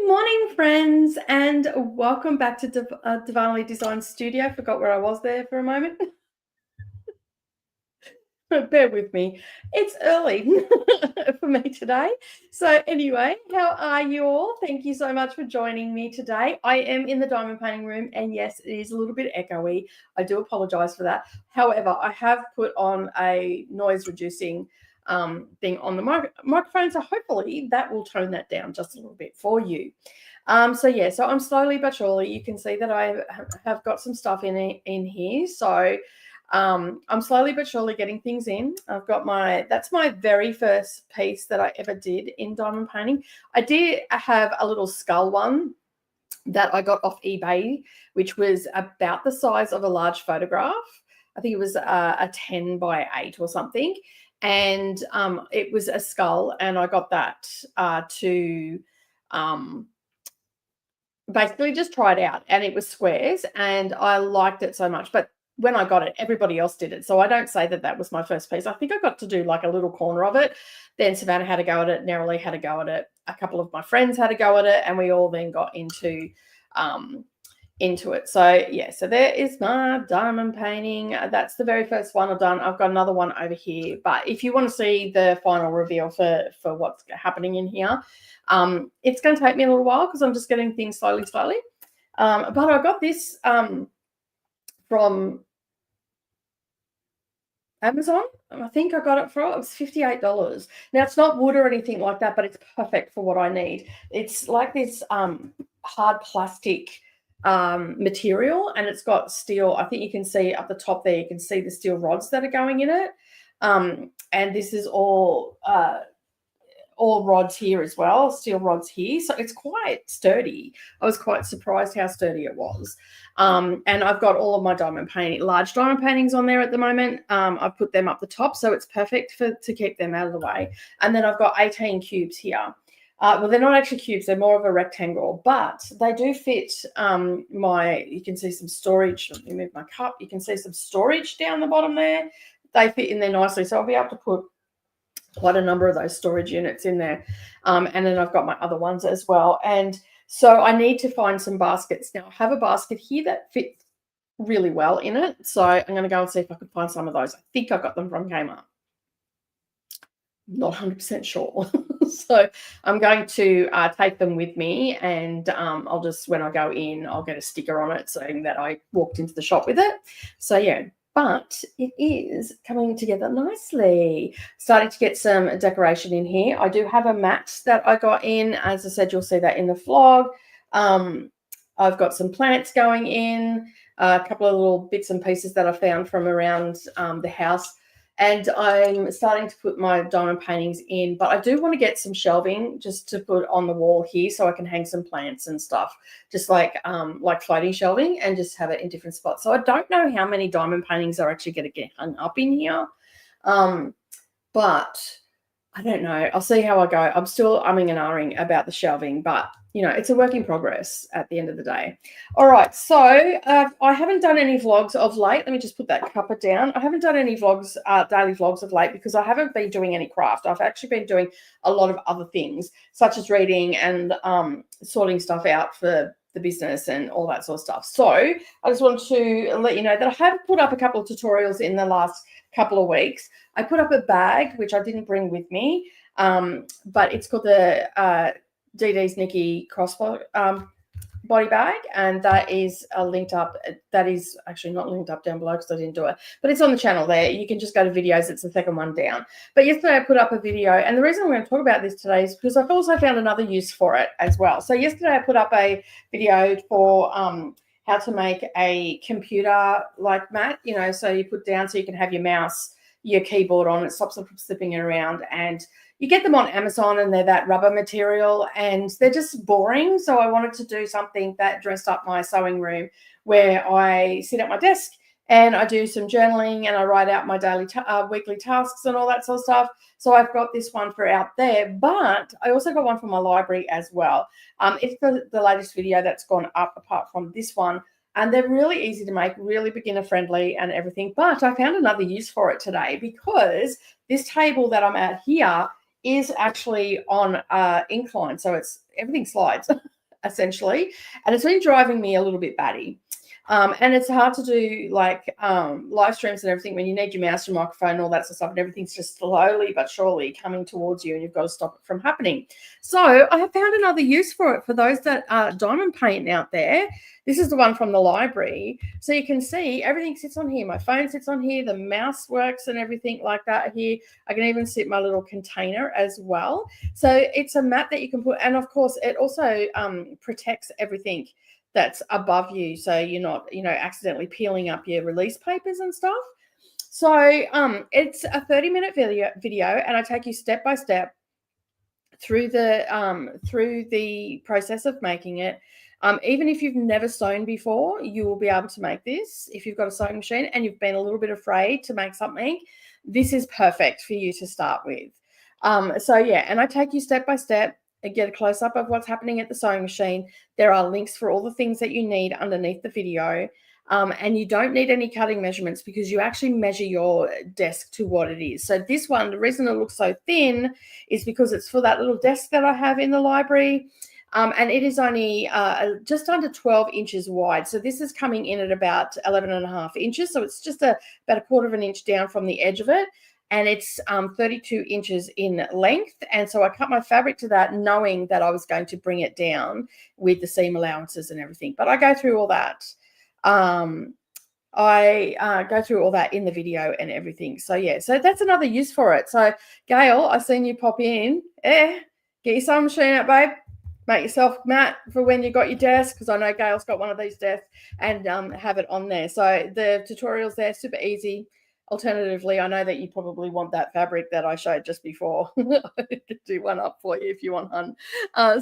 Morning, friends, and welcome back to Divinely Designed Studio. Forgot where I was there for a moment. Bear with me. It's early for me today. So anyway, how are you all? Thank you so much for joining me today. I am in the diamond painting room, and yes, it is a little bit echoey. I do apologize for that. However, I have put on a noise reducing thing on the microphone, so hopefully that will tone that down just a little bit for you. So I'm slowly but surely, you can see that I have got some stuff in here. So I'm slowly but surely getting things in. I've got that's my very first piece that I ever did in diamond painting. I did have a little skull one that I got off eBay, which was about the size of a large photograph. I think it was a 10 by 8 or something. And it was a skull, and I got that to basically just try it out, and it was squares, and I liked it so much. But when I got it, everybody else did it. So I don't say that was my first piece. I think I got to do like a little corner of it. Then Savannah had a go at it. Neroli had a go at it. A couple of my friends had a go at it, and we all then got into it. So yeah, so there is my diamond painting. That's the very first one I've done. I've got another one over here. But if you want to see the final reveal for what's happening in here, it's going to take me a little while because I'm just getting things slowly. But I got this from Amazon. I think I got it was $58. Now, it's not wood or anything like that, but it's perfect for what I need. It's like this hard plastic material, and it's got steel. I think you can see up the top there, you can see the steel rods that are going in it. And this is all rods here as well, steel rods here. So it's quite sturdy. I was quite surprised how sturdy it was. And I've got all of my large diamond paintings on there at the moment. I've put them up the top, so it's perfect to keep them out of the way. And then I've got 18 cubes here. Well, they're not actually cubes, they're more of a rectangle, but they do fit you can see some storage. Let me move my cup. You can see some storage down the bottom there. They fit in there nicely. So I'll be able to put quite a number of those storage units in there. And then I've got my other ones as well. And so I need to find some baskets. Now, I have a basket here that fits really well in it. So I'm going to go and see if I can find some of those. I think I got them from Kmart. Not 100% sure. So I'm going to take them with me, and I'll just, when I go in, I'll get a sticker on it saying that I walked into the shop with it. So yeah, but it is coming together nicely. Starting to get some decoration in here. I do have a mat that I got in. As I said, you'll see that in the vlog. I've got some plants going in, a couple of little bits and pieces that I found from around the house. And I'm starting to put my diamond paintings in, but I do want to get some shelving just to put on the wall here so I can hang some plants and stuff, just like floating shelving, and just have it in different spots. So I don't know how many diamond paintings are actually going to get hung up in here, but I don't know. I'll see how I go. I'm still umming and ahhing about the shelving, but it's a work in progress at the end of the day. All right, so I haven't done any vlogs of late. Let me just put that cuppa down. I haven't done any vlogs, daily vlogs of late, because I haven't been doing any craft. I've actually been doing a lot of other things, such as reading and sorting stuff out for the business and all that sort of stuff. So I just want to let you know that I have put up a couple of tutorials in the last couple of weeks. I put up a bag, which I didn't bring with me, but it's called the DD's Nikki crossbody body bag, and that is linked up. That is actually not linked up down below because I didn't do it, but it's on the channel there. You can just go to videos. It's the second one down. But yesterday I put up a video, and the reason I'm going to talk about this today is because I've also found another use for it as well. So yesterday I put up a video for how to make a computer like mat, so you put down so you can have your mouse, your keyboard on. It stops them from slipping it around, and you get them on Amazon, and they're that rubber material, and they're just boring. So I wanted to do something that dressed up my sewing room, where I sit at my desk and I do some journaling and I write out my daily weekly tasks and all that sort of stuff. So I've got this one for out there, but I also got one for my library as well. It's the latest video that's gone up apart from this one. And they're really easy to make, really beginner friendly and everything. But I found another use for it today, because this table that I'm at here is actually on incline, so everything slides. essentially. And it's been driving me a little bit batty. And it's hard to do like live streams and everything when you need your mouse, your microphone, and all that sort of stuff, and everything's just slowly but surely coming towards you, and you've got to stop it from happening. So I have found another use for it for those that are diamond painting out there. This is the one from the library. So you can see everything sits on here. My phone sits on here. The mouse works and everything like that here. I can even sit my little container as well. So it's a mat that you can put, and of course it also protects everything that's above you, so you're not, accidentally peeling up your release papers and stuff. So it's a 30-minute video, and I take you step by step through the process of making it. Even if you've never sewn before, you will be able to make this. If you've got a sewing machine and you've been a little bit afraid to make something, this is perfect for you to start with. So yeah, and I take you step by step. Get a close-up of what's happening at the sewing machine. There are links for all the things that you need underneath the video. And you don't need any cutting measurements because you actually measure your desk to what it is. So this one, the reason it looks so thin is because it's for that little desk that I have in the library. And it is only just under 12 inches wide. So this is coming in at about 11.5 inches. So it's just about a quarter of an inch down from the edge of it. And it's 32 inches in length. And so I cut my fabric to that, knowing that I was going to bring it down with the seam allowances and everything. But I go through all that. I go through all that in the video and everything. So, yeah, so that's another use for it. So, Gail, I've seen you pop in. Get your sewing machine out, babe. Make yourself mat for when you got your desk, because I know Gail's got one of these desks, and have it on there. So the tutorial's there, super easy. Alternatively, I know that you probably want that fabric that I showed just before. I could do one up for you if you want, hun.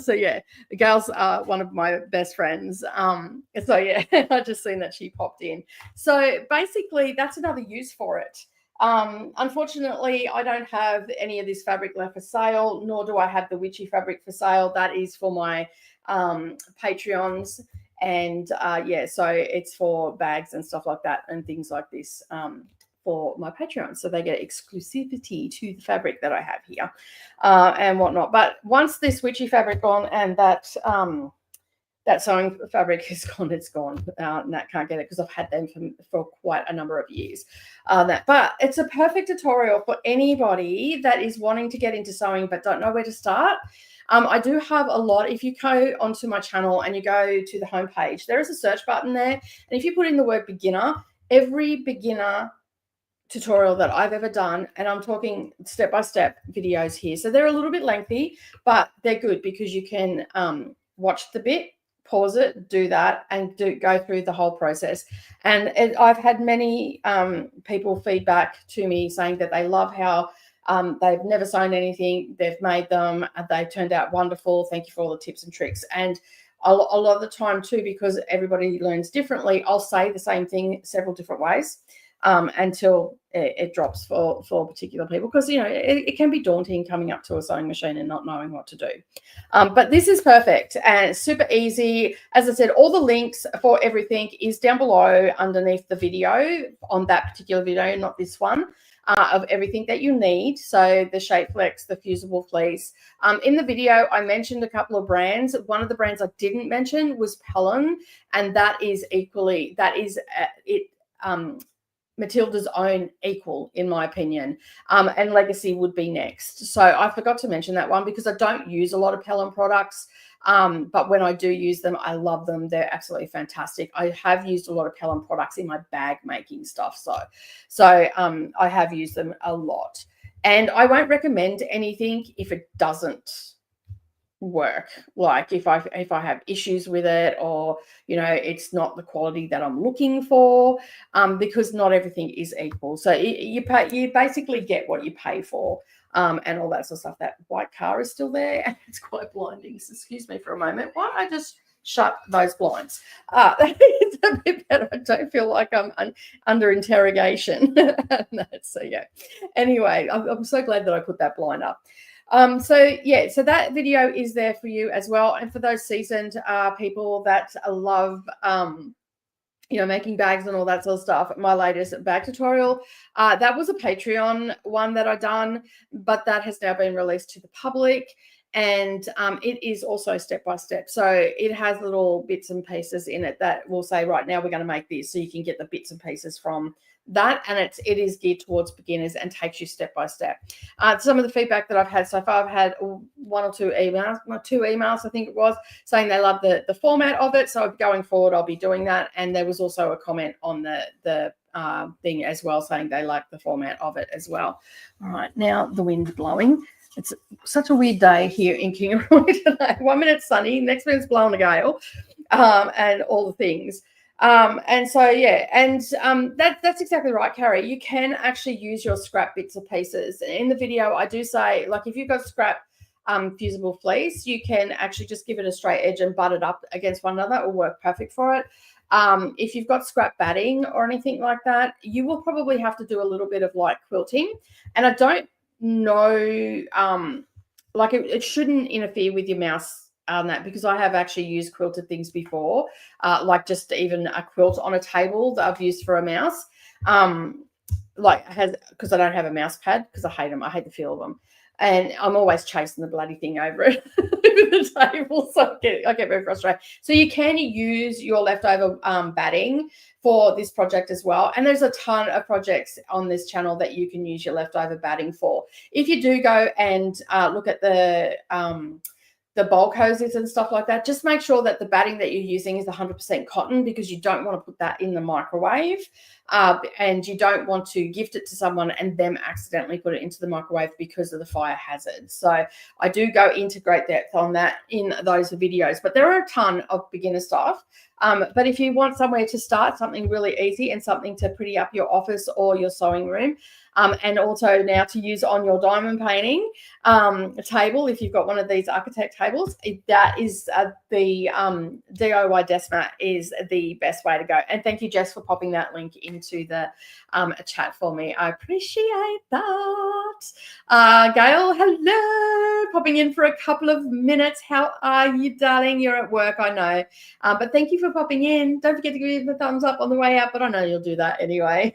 So yeah, Gail's one of my best friends. So yeah, I just seen that she popped in. So basically, that's another use for it. Unfortunately, I don't have any of this fabric left for sale, nor do I have the witchy fabric for sale. That is for my Patreons. And yeah, so it's for bags and stuff like that and things like this. For my Patreon, so they get exclusivity to the fabric that I have here and whatnot. But once this witchy fabric gone and that sewing fabric is gone, it's gone. Nat can't get it because I've had them for quite a number of years. But it's a perfect tutorial for anybody that is wanting to get into sewing but don't know where to start. I do have a lot. If you go onto my channel and you go to the homepage, there is a search button there, and if you put in the word beginner, every beginner tutorial that I've ever done, and I'm talking step-by-step videos here, so they're a little bit lengthy, but they're good because you can watch the bit, pause it, do that, and go through the whole process. And I've had many people feedback to me saying that they love how they've never sewn anything, they've made them, and they turned out wonderful. Thank you for all the tips and tricks. And a lot of the time too, because everybody learns differently, I'll say the same thing several different ways until it drops for particular people, because it can be daunting coming up to a sewing machine and not knowing what to do. But this is perfect and super easy. As I said, all the links for everything is down below underneath the video on that particular video, not this one, of everything that you need. So the Shape Flex, the fusible fleece. In the video, I mentioned a couple of brands. One of the brands I didn't mention was Pellon, and that is Matilda's own equal, in my opinion, and Legacy would be next. So I forgot to mention that one because I don't use a lot of Pellon products, but when I do use them, I love them. They're absolutely fantastic. I have used a lot of Pellon products in my bag making stuff, so I have used them a lot, and I won't recommend anything if it doesn't work. Like if I have issues with it, or it's not the quality that I'm looking for, because not everything is equal. So you basically get what you pay for, and all that sort of stuff. That white car is still there and it's quite blinding, so excuse me for a moment. Why don't I just shut those blinds? It's a bit better. I don't feel like I'm under interrogation. So yeah, anyway, I'm so glad that I put that blind up. So yeah, so that video is there for you as well. And for those seasoned people that love, making bags and all that sort of stuff, my latest bag tutorial, that was a Patreon one that I done, but that has now been released to the public. And it is also step by step. So it has little bits and pieces in it that will say, right now we're going to make this, so you can get the bits and pieces from that. And it is geared towards beginners and takes you step by step. Some of the feedback that I've had so far, I've had one or two emails, I think it was, saying they love the format of it. So going forward, I'll be doing that. And there was also a comment on the thing as well, saying they like the format of it as well. All right, now the wind's blowing. It's such a weird day here in Kingaroy today. 1 minute sunny, next minute's blowing a gale, and all the things. And so, yeah, and that's exactly right, Carrie. You can actually use your scrap bits or pieces. In the video, I do say, like, if you've got scrap fusible fleece, you can actually just give it a straight edge and butt it up against one another. It will work perfect for it. If you've got scrap batting or anything like that, you will probably have to do a little bit of like quilting. And I don't know, like it shouldn't interfere with your mouse on that, because I have actually used quilted things before, like just even a quilt on a table that I've used for a mouse, because I don't have a mouse pad, because I hate them. I hate the feel of them. And I'm always chasing the bloody thing over it the table, so I get very frustrated. So you can use your leftover batting for this project as well. And there's a ton of projects on this channel that you can use your leftover batting for. If you do go and look at the bulk hoses and stuff like that, just make sure that the batting that you're using is 100% cotton, because you don't want to put that in the microwave, and you don't want to gift it to someone and them accidentally put it into the microwave because of the fire hazard. So I do go into great depth on that in those videos, but there are a ton of beginner stuff. But if you want somewhere to start, something really easy and something to pretty up your office or your sewing room, and also now to use on your diamond painting table, if you've got one of these architect tables, that is the DIY desk mat is the best way to go. And thank you, Jess, for popping that link into the chat for me. I appreciate that. Gail, hello, popping in for a couple of minutes. How are you, darling? You're at work, I know, but thank you for popping in. Don't forget to give me the thumbs up on the way out, but I know you'll do that anyway.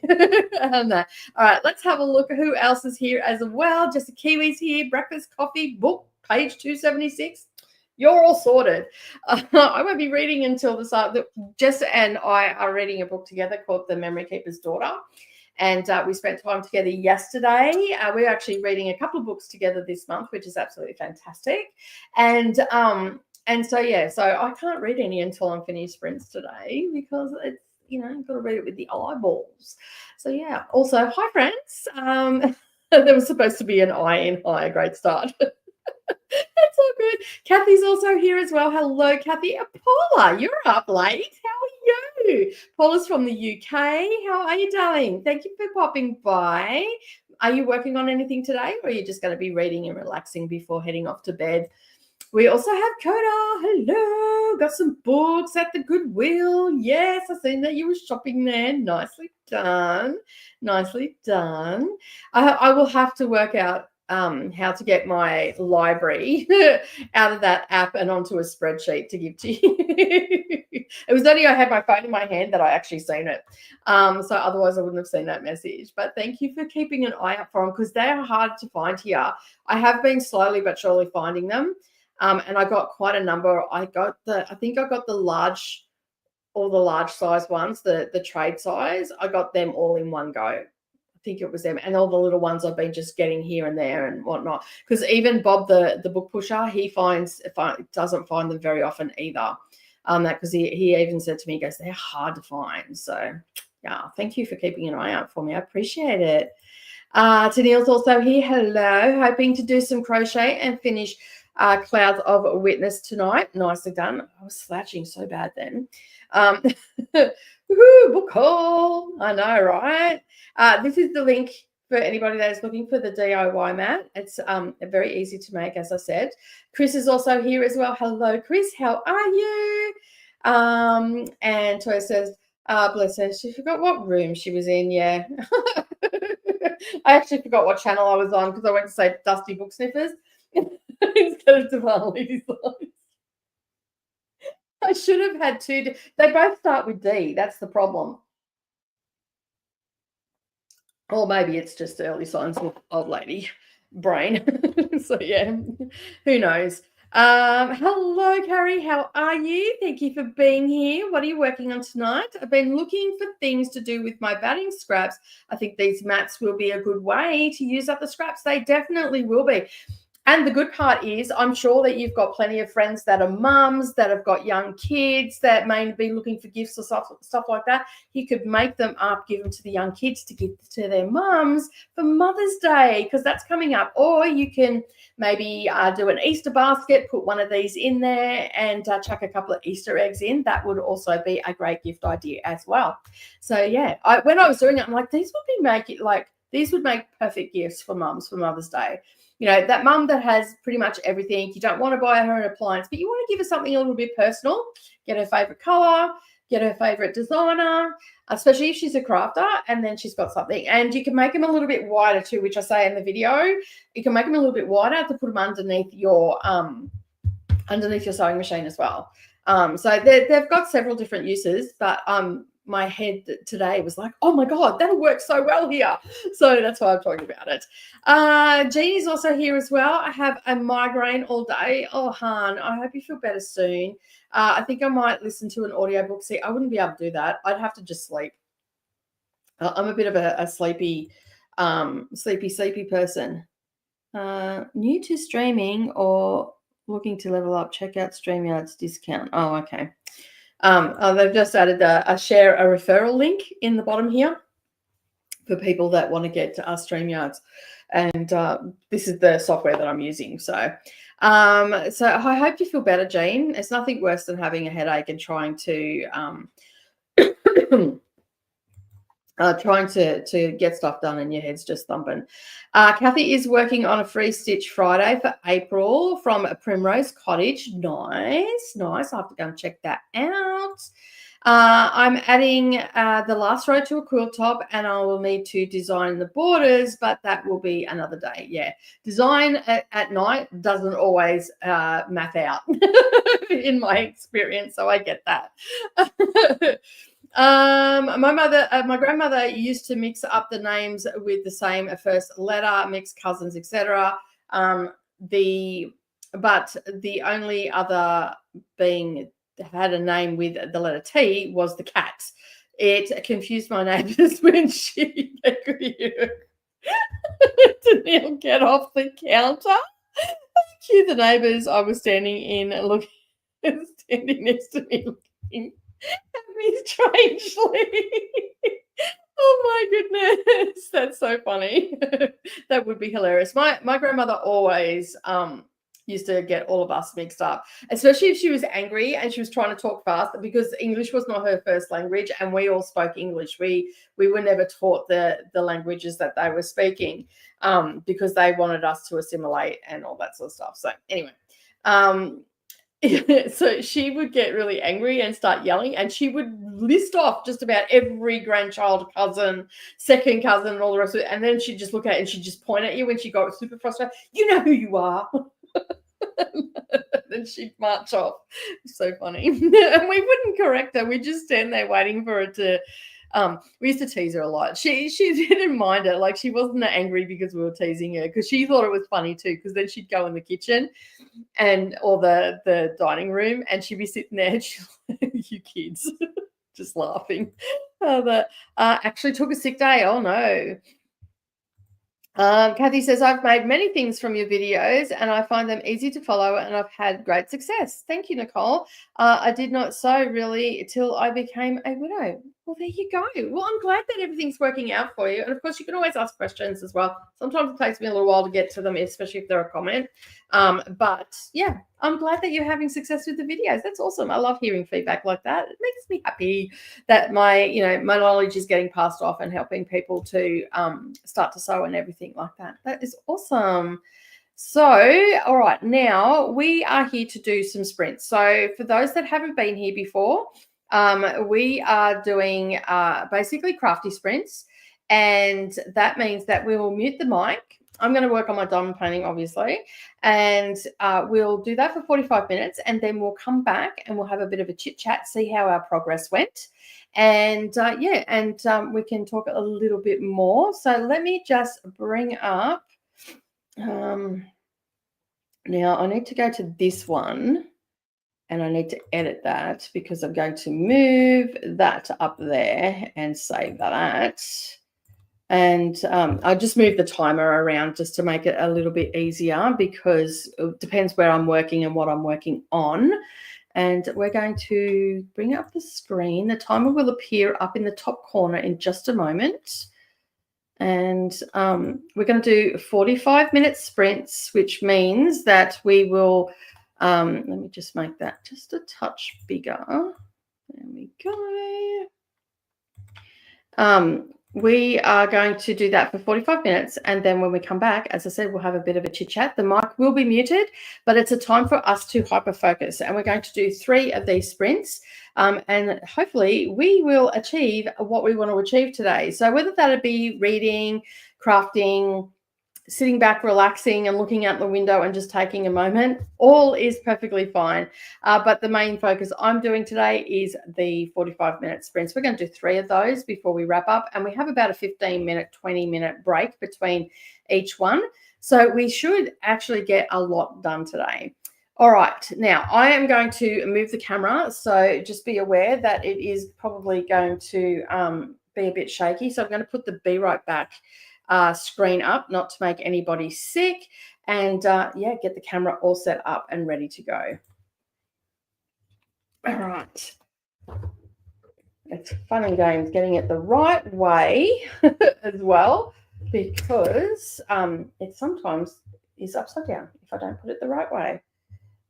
All right, let's have a look at who else is here as well. Just the Kiwis here. Breakfast, coffee, book, page 276. You're all sorted. I won't be reading until the start. Jess and I are reading a book together called The Memory Keeper's Daughter. And we spent time together yesterday. We're actually reading a couple of books together this month, which is absolutely fantastic. And so, yeah, so I can't read any until I'm finished sprints today, because it's, I've got to read it with the eyeballs. So, yeah. Also, hi, friends. There was supposed to be an I in hi. Great start. That's all good. Kathy's also here as well. Hello, Kathy. Paula, you're up late. How are you? Paula's from the UK. How are you, darling? Thank you for popping by. Are you working on anything today, or are you just going to be reading and relaxing before heading off to bed? We also have Coda. Hello. Got some books at the Goodwill. Yes, I've seen that you were shopping there. Nicely done. Nicely done. I will have to work out how to get my library out of that app and onto a spreadsheet to give to you. It was only I had my phone in my hand that I actually seen it. So otherwise I wouldn't have seen that message. But thank you for keeping an eye out for them, because they are hard to find here. I have been slowly but surely finding them. And I got quite a number. I think I got the large size ones, the trade size. I got them all in one go. I think it was them, and all the little ones I've been just getting here and there and whatnot. Because even Bob, the book pusher, he doesn't find them very often either. Because he even said to me, he goes, they're hard to find. So yeah, thank you for keeping an eye out for me. I appreciate it. Tennille's also here. Hello, hoping to do some crochet and finish Clouds of Witness tonight. Nicely done. I was slouching so bad then. Woohoo, book haul. I know, right? This is the link for anybody that is looking for the DIY mat. It's very easy to make, as I said. Chris is also here as well. Hello, Chris. How are you? And Toya says, bless her, she forgot what room she was in. Yeah. I actually forgot what channel I was on, because I went to say Dusty Book Sniffers instead of Diwali's Lives. I should have had two. They both start with D. That's the problem. Or maybe it's just early signs of old lady brain. So yeah, who knows? Hello, Carrie. How are you? Thank you for being here. What are you working on tonight? I've been looking for things to do with my batting scraps. I think these mats will be a good way to use up the scraps. They definitely will be. And the good part is, I'm sure that you've got plenty of friends that are mums that have got young kids that may be looking for gifts or stuff like that. You could make them up, give them to the young kids to give to their mums for Mother's Day, because that's coming up. Or you can maybe do an Easter basket, put one of these in there and chuck a couple of Easter eggs in. That would also be a great gift idea as well. So yeah, when I was doing it, I'm like, these would make perfect gifts for mums for Mother's Day. You know, that mum that has pretty much everything, you don't want to buy her an appliance, but you want to give her something a little bit personal, get her favorite color, get her favorite designer, especially if she's a crafter, and then she's got something. And you can make them a little bit wider too, which I say in the video. You can make them a little bit wider to put them underneath your sewing machine as well. So they've got several different uses, but my head today was like, oh my God, that'll work so well here. So that's why I'm talking about it. Jean is also here as well. I have a migraine all day. Oh, Han, I hope you feel better soon. I think I might listen to an audiobook. See, I wouldn't be able to do that. I'd have to just sleep. I'm a bit of a sleepy person. New to streaming or looking to level up, check out StreamYard's discount. Oh, okay. They've just added a referral link in the bottom here for people that want to get to StreamYards. And this is the software that I'm using. So I hope you feel better, Jean. It's nothing worse than having a headache and trying to get stuff done and your head's just thumping. Kathy is working on a free stitch Friday for April from Primrose Cottage. Nice. I'll have to go and check that out. I'm adding the last row to a quilt top, and I will need to design the borders, but that will be another day. Yeah, design at night doesn't always math out in my experience, so I get that. My grandmother used to mix up the names with the same first letter, mix cousins, etc. But the only other being had a name with the letter T was the cat. It confused my neighbours when they could hear Danielle get off the counter. Cue the neighbours. I was standing next to me looking at me strangely. Oh my goodness, that's so funny. That would be hilarious. My grandmother always used to get all of us mixed up, especially if she was angry and she was trying to talk fast, because English was not her first language and we all spoke English. We were never taught the languages that they were speaking because they wanted us to assimilate and all that sort of stuff. So anyway, so she would get really angry and start yelling, and she would list off just about every grandchild, cousin, second cousin, and all the rest of it. And then she'd just look at it and she'd just point at you when she got super frustrated. You know who you are. Then she'd march off. So funny. And we wouldn't correct her. We'd just stand there waiting for her to. We used to tease her a lot. She didn't mind it. Like, she wasn't angry because we were teasing her, because she thought it was funny too. Because then she'd go in the kitchen or the dining room, and she'd be sitting there, and she's like, you kids, just laughing. Actually took a sick day. Oh no. Kathy says, I've made many things from your videos and I find them easy to follow and I've had great success. Thank you, Nicole. I did not sew really till I became a widow. Well, there you go. Well, I'm glad that everything's working out for you. And of course, you can always ask questions as well. Sometimes it takes me a little while to get to them, especially if they're a comment. But yeah, I'm glad that you're having success with the videos. That's awesome. I love hearing feedback like that. It makes me happy that my knowledge is getting passed off and helping people to start to sew and everything like that. That is awesome. So, all right, now we are here to do some sprints. So for those that haven't been here before, we are doing basically crafty sprints, and that means that we will mute the mic. I'm going to work on my diamond painting, obviously, and we'll do that for 45 minutes, and then we'll come back and we'll have a bit of a chit chat, see how our progress went, and we can talk a little bit more. So let me just bring up Now I need to go to this one and I need to edit that because I'm going to move that up there and save that. And I just move the timer around just to make it a little bit easier because it depends where I'm working and what I'm working on. And we're going to bring up the screen. The timer will appear up in the top corner in just a moment. And we're going to do 45-minute sprints, which means that we will, let me just make that just a touch bigger. There we go. We are going to do that for 45 minutes. And then when we come back, as I said, we'll have a bit of a chit chat. The mic will be muted, but it's a time for us to hyper focus. And we're going to do 3 of these sprints. And hopefully we will achieve what we want to achieve today. So whether that be reading, crafting, sitting back, relaxing and looking out the window and just taking a moment, all is perfectly fine. But the main focus I'm doing today is the 45-minute sprints. We're going to do 3 of those before we wrap up. And we have about a 15-minute, 20-minute break between each one. So we should actually get a lot done today. All right, now I am going to move the camera. So just be aware that it is probably going to be a bit shaky. So I'm going to put the Be Right Back screen up, not to make anybody sick, and yeah, get the camera all set up and ready to go. All right. It's fun and games getting it the right way as well, because it sometimes is upside down if I don't put it the right way.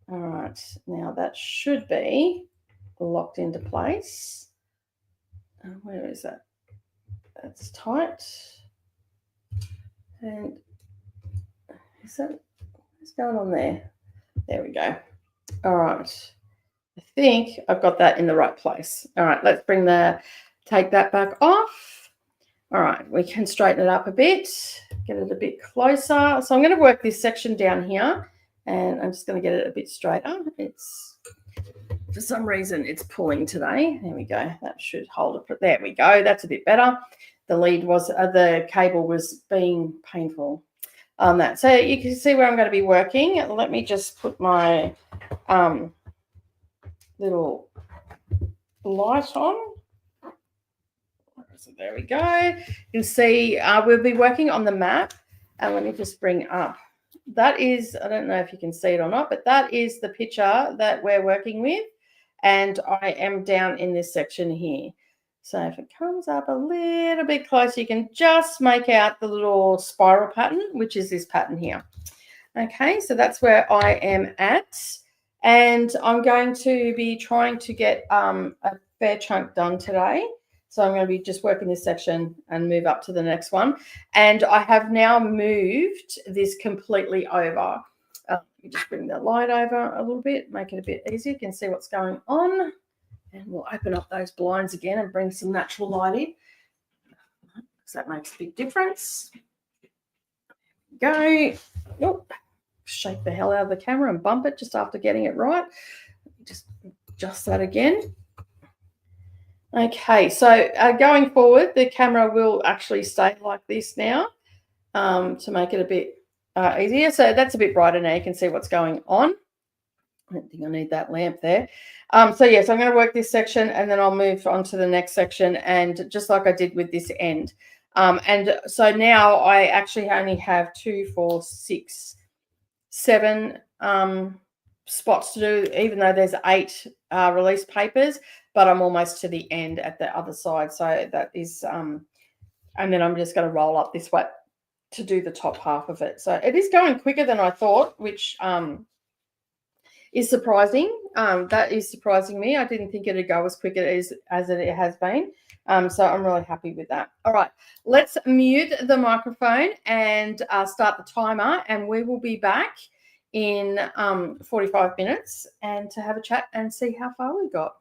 All right, now that should be locked into place. Where is that? That's tight. And is that what's going on there? There we go. All right. I think I've got that in the right place. All right, let's take that back off. All right, we can straighten it up a bit, get it a bit closer. So I'm going to work this section down here and I'm just going to get it a bit straighter. It's, for some reason, it's pulling today. There we go. That should hold it. There we go. That's a bit better. The cable was being painful on that. So you can see where I'm going to be working. Let me just put my little light on. So there we go. You can see we'll be working on the map. And let me just bring up. That is, I don't know if you can see it or not, but that is the picture that we're working with. And I am down in this section here. So if it comes up a little bit closer, you can just make out the little spiral pattern, which is this pattern here. Okay, so that's where I am at. And I'm going to be trying to get a fair chunk done today. So I'm going to be just working this section and move up to the next one. And I have now moved this completely over. Let me just bring the light over a little bit, make it a bit easier. You can see what's going on. And we'll open up those blinds again and bring some natural light in. Because that makes a big difference. Go. Nope. Shake the hell out of the camera and bump it just after getting it right. Just adjust that again. Okay, so going forward, the camera will actually stay like this now to make it a bit easier. So that's a bit brighter now. You can see what's going on. I don't think I need that lamp there. So yes, I'm going to work this section and then I'll move on to the next section, and just like I did with this end. And so now I actually only have 2, 4, 6, 7 spots to do, even though there's 8 release papers, but I'm almost to the end at the other side. So that is, and then I'm just going to roll up this way to do the top half of it. So it is going quicker than I thought, which is surprising. That is surprising me. I didn't think it'd go as quick as it has been. So I'm really happy with that. All right, let's mute the microphone and start the timer, and we will be back in 45 minutes and to have a chat and see how far we got.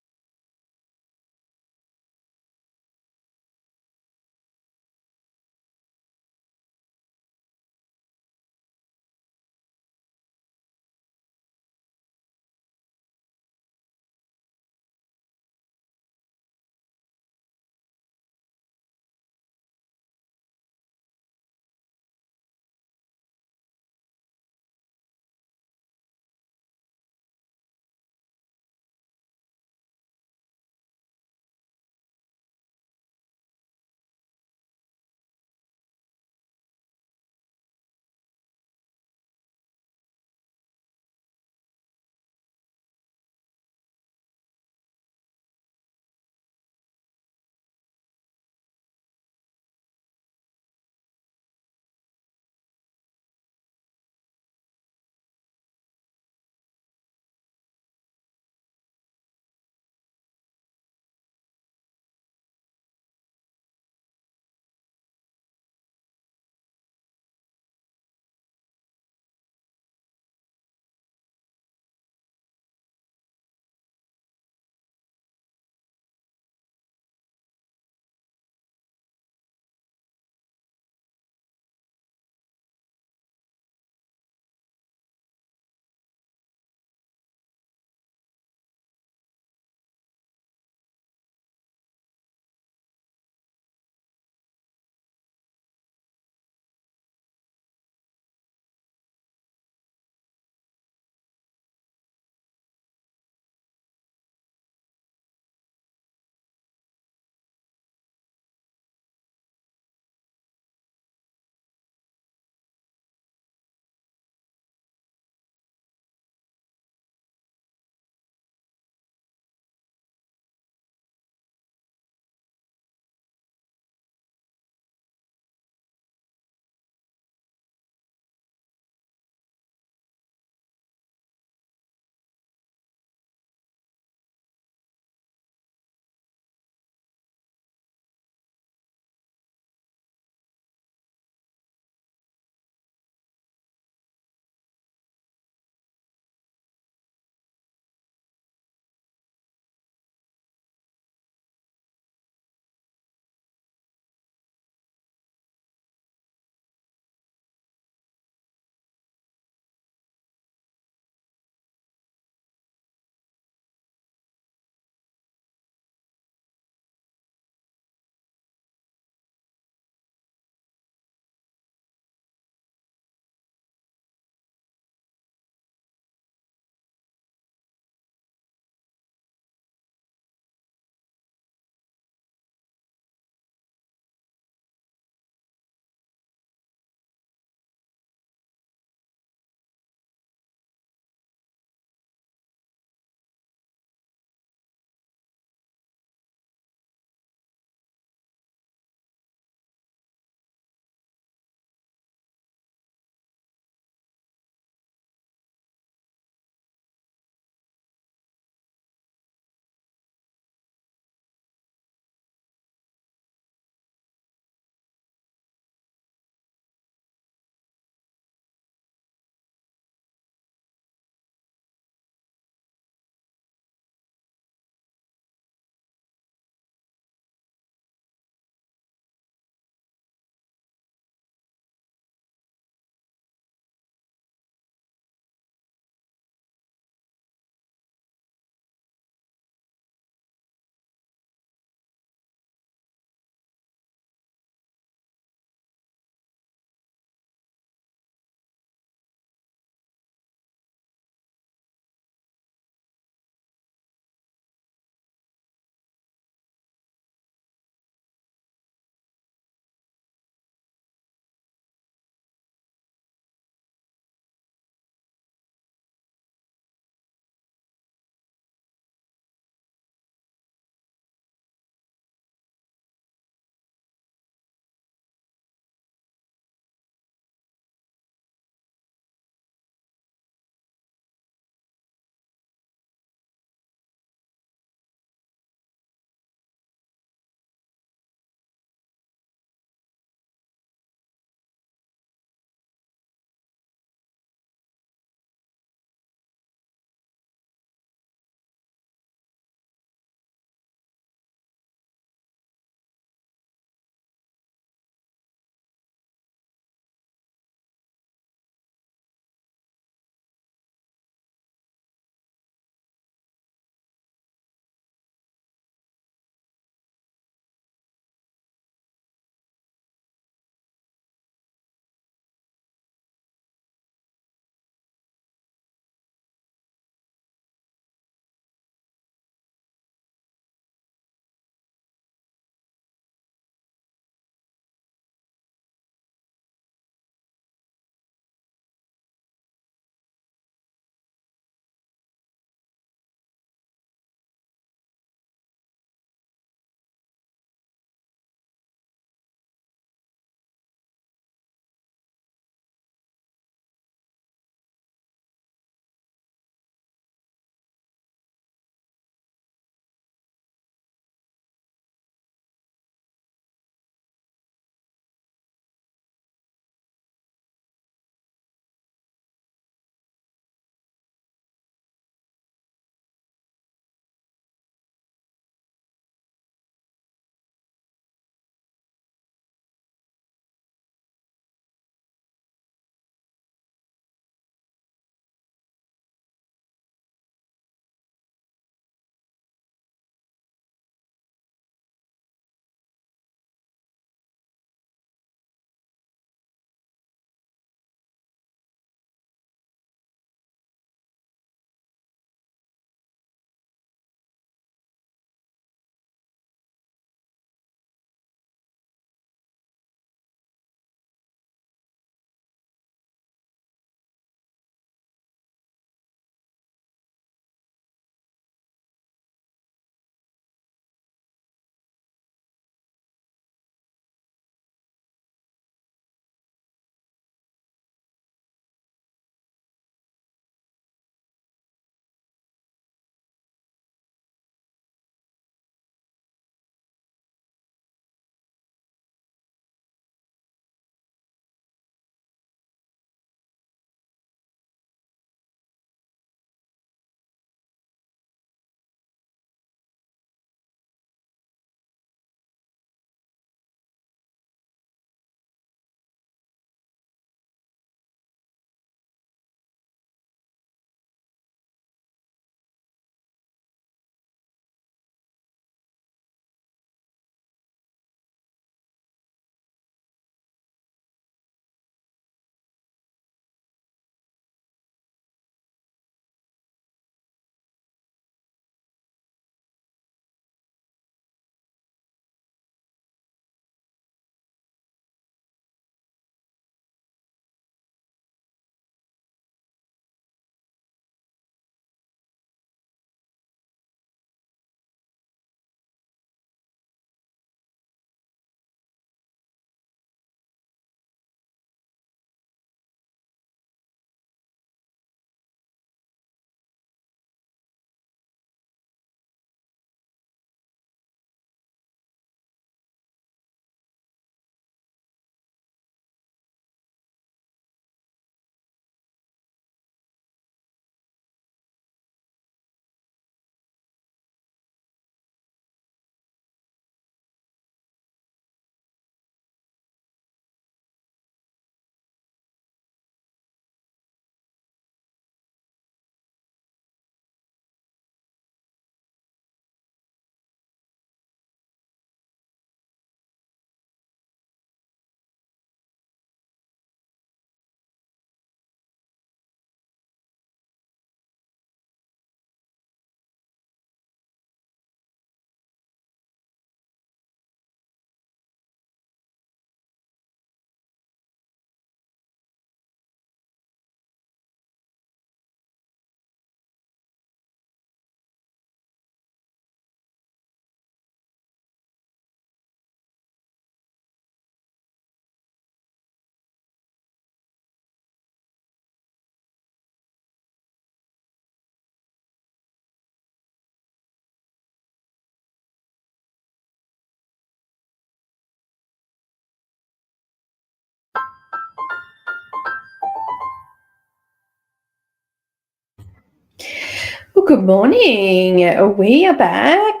good morning. We are back.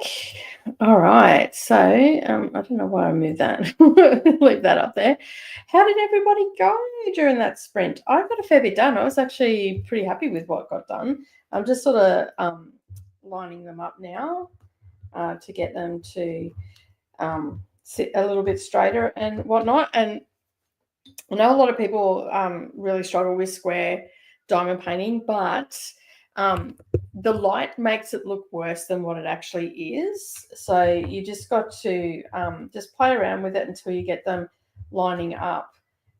All right. So I don't know why I moved that. Leave that up there. How did everybody go during that sprint? I got a fair bit done. I was actually pretty happy with what got done. I'm just sort of lining them up now to get them to sit a little bit straighter and whatnot. And I know a lot of people really struggle with square diamond painting, but the light makes it look worse than what it actually is. So you just got to just play around with it until you get them lining up.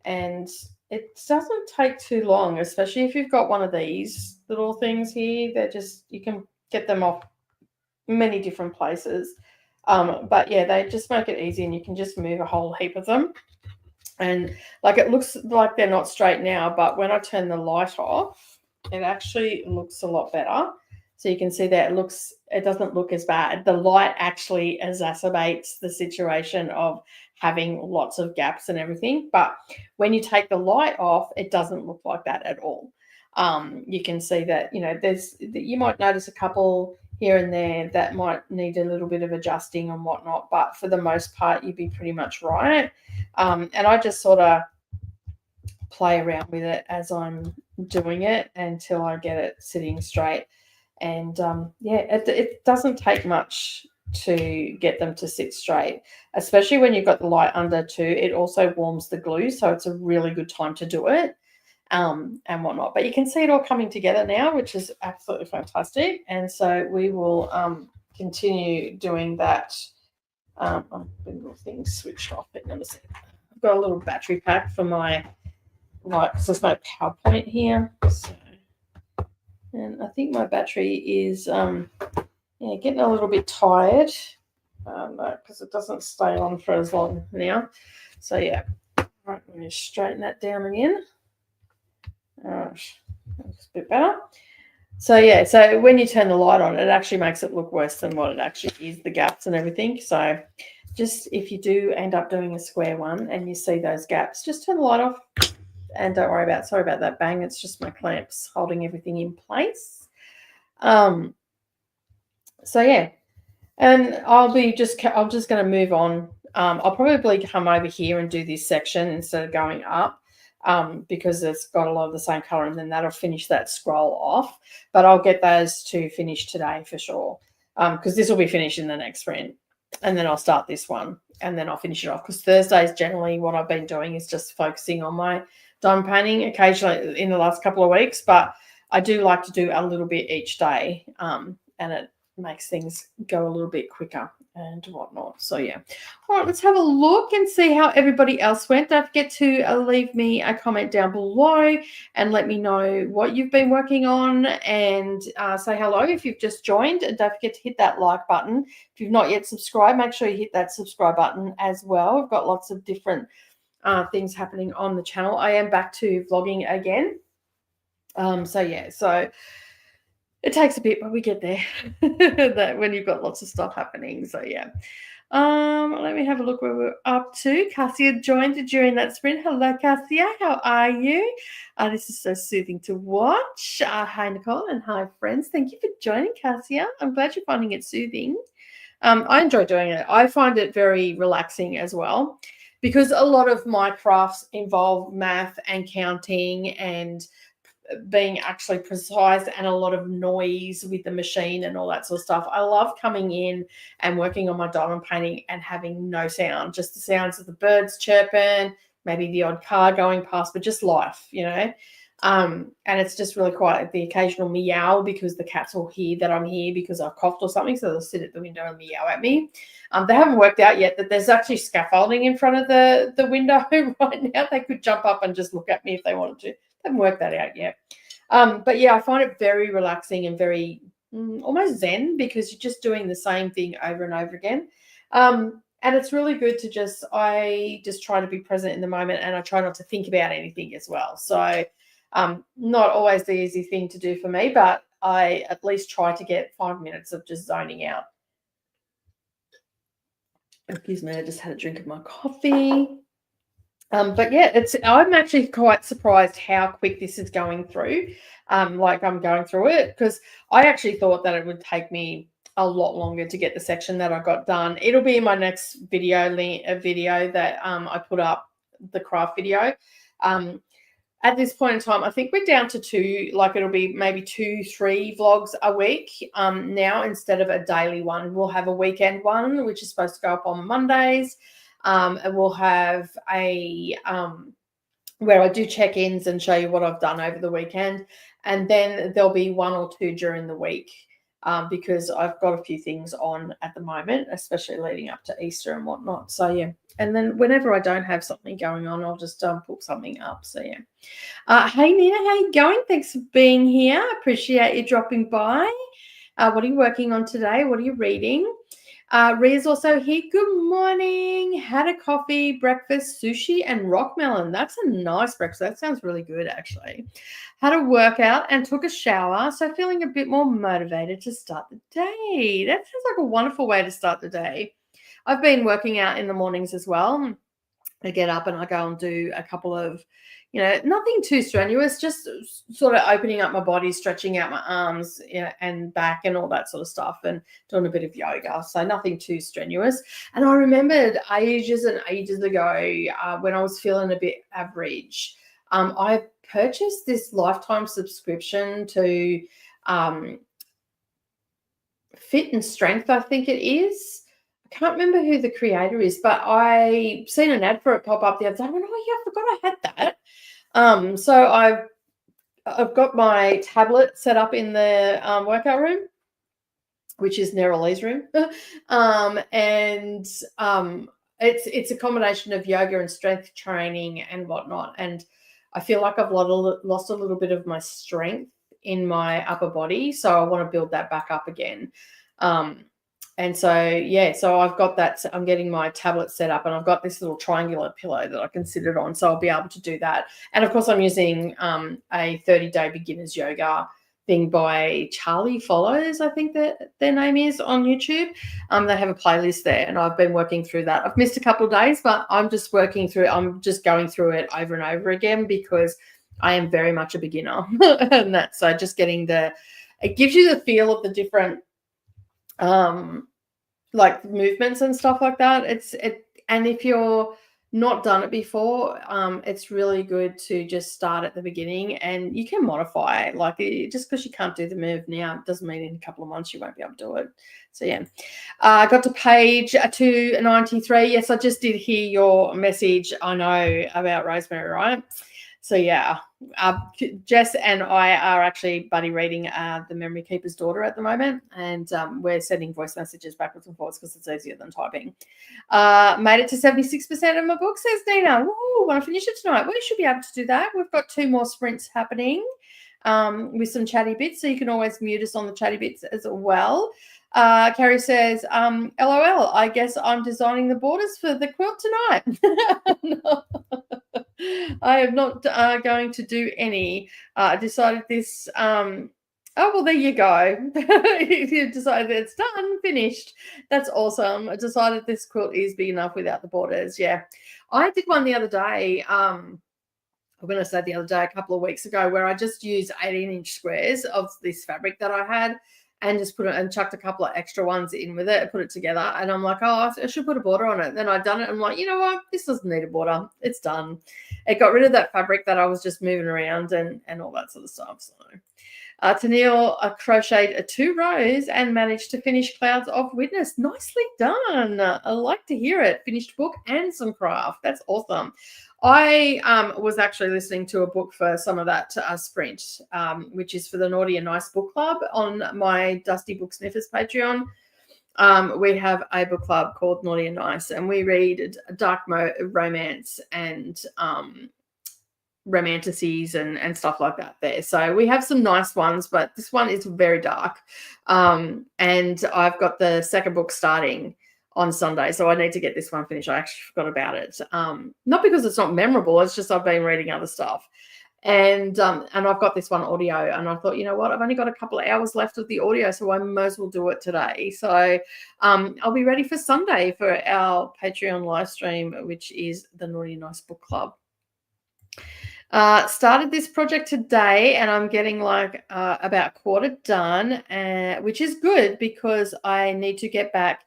And it doesn't take too long, especially if you've got one of these little things here. They're just, you can get them off many different places. But yeah, they just make it easy and you can just move a whole heap of them. And like it looks like they're not straight now, but when I turn the light off, it actually looks a lot better. So you can see that it doesn't look as bad. The light actually exacerbates the situation of having lots of gaps and everything. But when you take the light off, it doesn't look like that at all. You can see that, you might notice a couple here and there that might need a little bit of adjusting and whatnot, but for the most part, you'd be pretty much right. And I just sort of play around with it as I'm doing it until I get it sitting straight. And it doesn't take much to get them to sit straight, especially when you've got the light under too. It also warms the glue, so it's a really good time to do it. And whatnot. But you can see it all coming together now, which is absolutely fantastic. And so we will continue doing that. The little thing switched off. I've got a little battery pack for my light because there's no PowerPoint here. So, and I think my battery is getting a little bit tired because it doesn't stay on for as long now. So yeah, all right, let me straighten that down again. That's a bit better. So yeah, so when you turn the light on, it actually makes it look worse than what it actually is, the gaps and everything. So just if you do end up doing a square one and you see those gaps, just turn the light off and don't worry sorry about that bang. It's just my clamps holding everything in place. So yeah, and I'm just going to move on. I'll probably come over here and do this section instead of going up. Because it's got a lot of the same color, and then that'll finish that scroll off. But I'll get those to finish today for sure, because this will be finished in the next sprint, and then I'll start this one, and then I'll finish it off. Because Thursdays generally what I've been doing is just focusing on my diamond painting occasionally in the last couple of weeks, but I do like to do a little bit each day, and it makes things go a little bit quicker and whatnot. So yeah, all right, let's have a look and see how everybody else went. Don't forget to leave me a comment down below and let me know what you've been working on, and say hello if you've just joined, and don't forget to hit that like button. If you've not yet subscribed, make sure you hit that subscribe button as well. We've got lots of different things happening on the channel. I am back to vlogging again. So it takes a bit, but we get there. That when you've got lots of stuff happening. So yeah. Let me have a look where we're up to. Cassia joined during that sprint. Hello, Cassia. How are you? This is so soothing to watch. Hi, Nicole, and hi, friends. Thank you for joining, Cassia. I'm glad you're finding it soothing. I enjoy doing it. I find it very relaxing as well, because a lot of my crafts involve math and counting and being actually precise, and a lot of noise with the machine and all that sort of stuff. I love coming in and working on my diamond painting and having no sound, just the sounds of the birds chirping, maybe the odd car going past, but just life, and it's just really quiet. The occasional meow because the cats will hear that I'm here because I've coughed or something, so they'll sit at the window and meow at me. They haven't worked out yet that there's actually scaffolding in front of the window right now. They could jump up and just look at me if they wanted to. Haven't worked that out yet. But yeah, I find it very relaxing and very almost zen, because you're just doing the same thing over and over again. And it's really good to I just try to be present in the moment, and I try not to think about anything as well. So not always the easy thing to do for me, but I at least try to get 5 minutes of just zoning out. Excuse me, I just had a drink of my coffee. But yeah, I'm actually quite surprised how quick this is going through. Like I'm going through it because I actually thought that it would take me a lot longer to get the section that I got done. It'll be in my next video link, a video that I put up, the craft video. At this point in time, I think we're down to two, like it'll be maybe 2-3 vlogs a week. Now instead of a daily one, we'll have a weekend one, which is supposed to go up on Mondays. And we'll have a where I do check-ins and show you what I've done over the weekend. And then there'll be 1 or 2 during the week because I've got a few things on at the moment, especially leading up to Easter and whatnot. So, yeah. And then whenever I don't have something going on, I'll just put something up. So, yeah. Hey, Nina, how you going? Thanks for being here. Appreciate you dropping by. What are you working on today? What are you reading? Ria's also here. Good morning. Had a coffee, breakfast, sushi, and rock melon. That's a nice breakfast. That sounds really good, actually. Had a workout and took a shower, so feeling a bit more motivated to start the day. That sounds like a wonderful way to start the day. I've been working out in the mornings as well. I get up and I go and do a couple of, nothing too strenuous, just sort of opening up my body, stretching out my arms and back and all that sort of stuff, and doing a bit of yoga. So nothing too strenuous. And I remembered ages and ages ago when I was feeling a bit average, I purchased this lifetime subscription to Fit and Strength, I think it is. I can't remember who the creator is, but I seen an ad for it pop up the other day. I went, oh, yeah, I forgot I had that. So I've got my tablet set up in the workout room, which is Neralee's room. It's a combination of yoga and strength training and whatnot. And I feel like I've lost a little bit of my strength in my upper body. So I want to build that back up again. And so, yeah, so I've got that. I'm getting my tablet set up and I've got this little triangular pillow that I can sit it on. So I'll be able to do that. And of course, I'm using a 30-day beginners yoga thing by Charlie Follows, I think that their name is, on YouTube. They have a playlist there and I've been working through that. I've missed a couple of days, but I'm just working through it. I'm just going through it over and over again because I am very much a beginner. And that's so just getting it gives you the feel of the different like movements and stuff like that. And if you're not done it before, it's really good to just start at the beginning, and you can modify it. Like just because you can't do the move now doesn't mean in a couple of months you won't be able to do it. So yeah, I got to page 293. Yes, I just did hear your message. I know about Rosemary, right? So yeah, Jess and I are actually buddy reading The Memory Keeper's Daughter at the moment, and we're sending voice messages backwards and forwards because it's easier than typing. Made it to 76% of my book, says Nina. Woo, want to finish it tonight? We should be able to do that. We've got 2 more sprints happening with some chatty bits, so you can always mute us on the chatty bits as well. Carrie says, LOL, I guess I'm designing the borders for the quilt tonight. No. I am not going to do any. I decided this. Oh, well, there you go. You decided it's done, finished. That's awesome. I decided this quilt is big enough without the borders. Yeah. I did one the other day. I'm going to say the other day, a couple of weeks ago, where I just used 18-inch squares of this fabric that I had and just put it and chucked a couple of extra ones in with it and put it together. And I'm like, oh, I should put a border on it. Then I'd done it. I'm like, you know what? This doesn't need a border. It's done. It got rid of that fabric that I was just moving around and all that sort of stuff. So Tennille crocheted 2 rows and managed to finish Clouds of Witness. Nicely done. I like to hear it. Finished book and some craft. That's awesome. I was actually listening to a book for some of that sprint, which is for the Naughty and Nice Book Club on my Dusty Book Sniffers Patreon. We have a book club called Naughty and Nice, and we read dark romance and romanticies and stuff like that there. So we have some nice ones, but this one is very dark. And I've got the second book starting on Sunday, so I need to get this one finished. I actually forgot about it. Not because it's not memorable, it's just I've been reading other stuff. And I've got this one audio, and I thought, you know what, I've only got a couple of hours left of the audio, so I might as well do it today. So I'll be ready for Sunday for our Patreon live stream, which is the Naughty Nice Book Club. Started this project today, and I'm getting like about a quarter done, which is good because I need to get back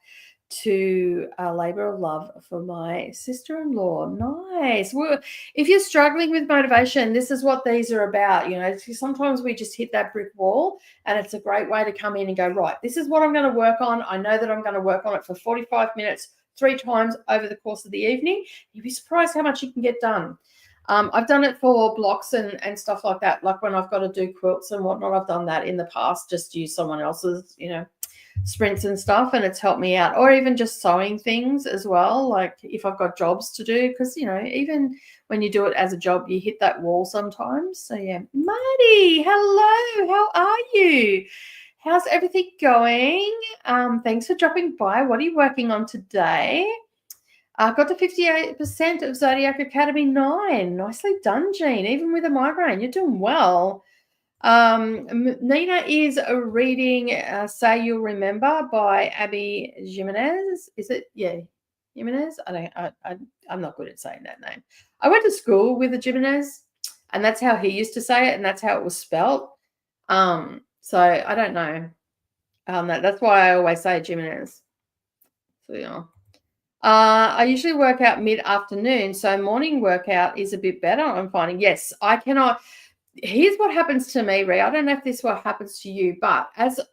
to a labor of love for my sister-in-law. Nice. Well, if you're struggling with motivation, this is what these are about. You know, sometimes we just hit that brick wall, and it's a great way to come in and go, right, this is what I'm going to work on. I know that I'm going to work on it for 45 minutes, 3 times over the course of the evening. You'd be surprised how much you can get done. I've done it for blocks and stuff like that. Like when I've got to do quilts and whatnot, I've done that in the past, just use someone else's, you know, sprints and stuff, and it's helped me out. Or even just sewing things as well, like if I've got jobs to do, because, you know, even when you do it as a job, you hit that wall sometimes. So yeah. Marty, hello, how are you? How's everything going? Thanks for dropping by. What are you working on today? Got to 58% of Zodiac Academy 9. Nicely done, Jean. Even with a migraine, you're doing well. Nina is reading Say You'll Remember by Abby Jimenez. Is it? Yeah, Jimenez? I'm not good at saying that name. I went to school with a Jimenez, and that's how he used to say it, and that's how it was spelt. So I don't know. That's why I always say Jimenez. So yeah. I usually work out mid-afternoon, so morning workout is a bit better, I'm finding. Yes, I cannot. Here's what happens to me, Rhea. I don't know if this is what happens to you, but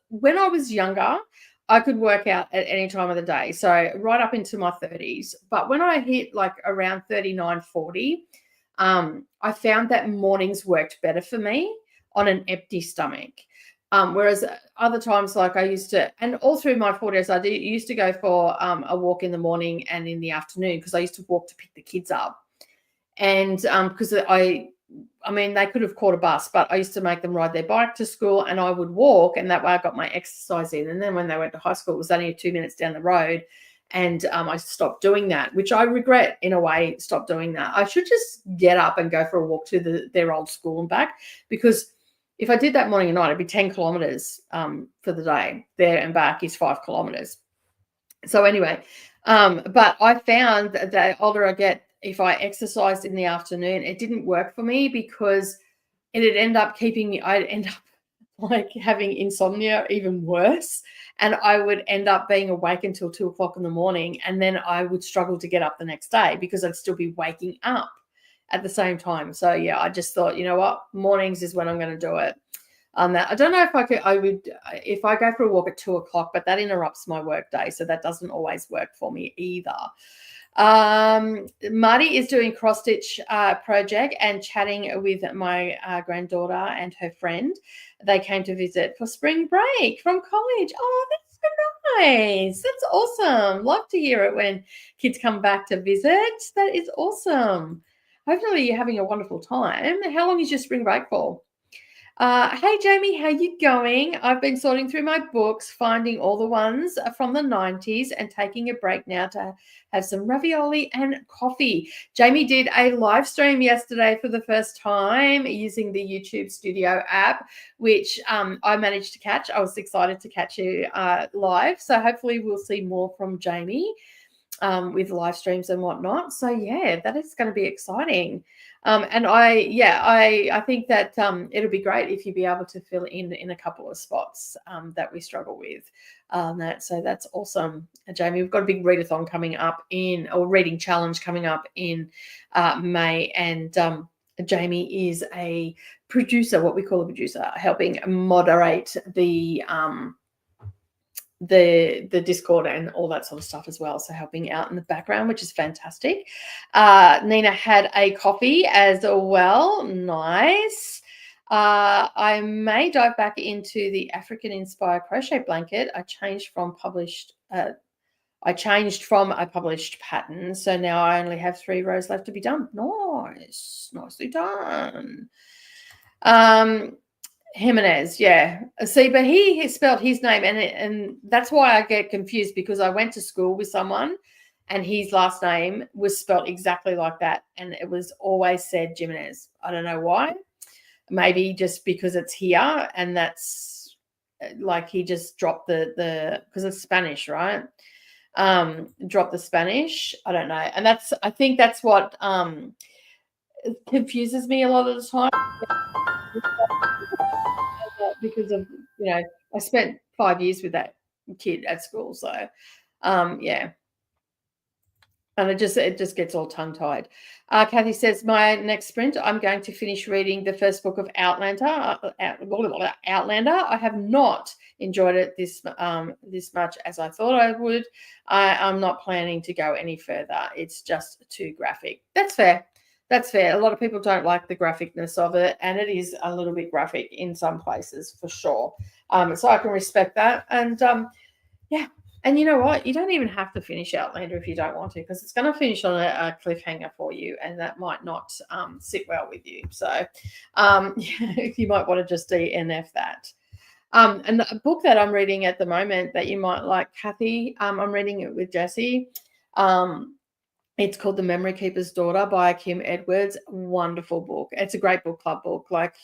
when I was younger, I could work out at any time of the day, so right up into my 30s. But when I hit like around 39, 40, I found that mornings worked better for me on an empty stomach. Whereas other times, like I used to, and all through my 40s, I used to go for a walk in the morning and in the afternoon, because I used to walk to pick the kids up. And because I mean, they could have caught a bus, but I used to make them ride their bike to school, and I would walk, and that way I got my exercise in. And then when they went to high school, it was only 2 minutes down the road, and I stopped doing that, which I regret in a way. Stopped doing that. I should just get up and go for a walk to their old school and back, because if I did that morning and night, it'd be 10 kilometers for the day. There and back is 5 kilometers. So anyway, but I found that the older I get, if I exercised in the afternoon, it didn't work for me, because it'd end up I'd end up like having insomnia, even worse. And I would end up being awake until 2 o'clock in the morning. And then I would struggle to get up the next day, because I'd still be waking up at the same time. So yeah, I just thought, you know what, mornings is when I'm going to do it. I don't know if if I go for a walk at 2 o'clock, but that interrupts my work day. So that doesn't always work for me either. Marty is doing cross stitch project and chatting with my granddaughter and her friend. They came to visit for spring break from college. Oh, that's so nice. That's awesome. Love to hear it when kids come back to visit. That is awesome. Hopefully you're having a wonderful time. How long is your spring break for? Hey, Jamie, how you going? I've been sorting through my books, finding all the ones from the 90s and taking a break now to have some ravioli and coffee. Jamie did a live stream yesterday for the first time using the YouTube Studio app, which I managed to catch. I was excited to catch you live. So hopefully we'll see more from Jamie with live streams and whatnot. So yeah, that is going to be exciting. And I think that it'll be great if you be able to fill in a couple of spots that we struggle with. So that's awesome, Jamie. We've got a big readathon coming up or reading challenge coming up in May, and Jamie is a producer, what we call a producer, helping moderate the Discord and all that sort of stuff as well. So helping out in the background, which is fantastic. Nina had a coffee as well. Nice. I may dive back into the African inspired crochet blanket. I changed from a published pattern. So now I only have 3 rows left to be done. Nice. Nicely done. Jimenez, yeah. See, but he spelled his name, and that's why I get confused, because I went to school with someone and his last name was spelled exactly like that, and it was always said Jimenez. I don't know why. maybe just because it's here, and that's like he just dropped the because it's Spanish, right? Drop the Spanish. I don't know, and I think that's what confuses me a lot of the time because of I spent 5 years with that kid at school, so yeah. And it just gets all tongue-tied. Kathy says, my next sprint, I'm going to finish reading the first book of Outlander. Outlander. I have not enjoyed it this much as I thought I would. I'm not planning to go any further. It's just too graphic. That's fair. That's fair. A lot of people don't like the graphicness of it, and it is a little bit graphic in some places for sure. So I can respect that. And yeah. And you know what? You don't even have to finish Outlander if you don't want to, because it's going to finish on a cliffhanger for you, and that might not sit well with you. So you might want to just DNF that. And the book that I'm reading at the moment that you might like, Kathy, I'm reading it with Jessie. It's called The Memory Keeper's Daughter by Kim Edwards. Wonderful book. It's a great book club book. Like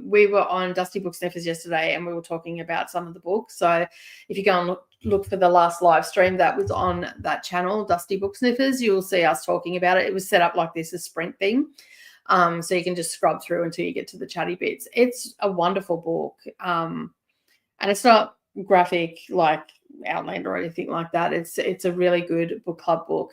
we were on Dusty Book Sniffers yesterday, and we were talking about some of the books. So if you go and look for the last live stream that was on that channel, Dusty Book Sniffers, you'll see us talking about it. It was set up like this, a sprint thing. So you can just scrub through until you get to the chatty bits. It's a wonderful book. And it's not graphic like Outlander or anything like that. It's a really good book club book.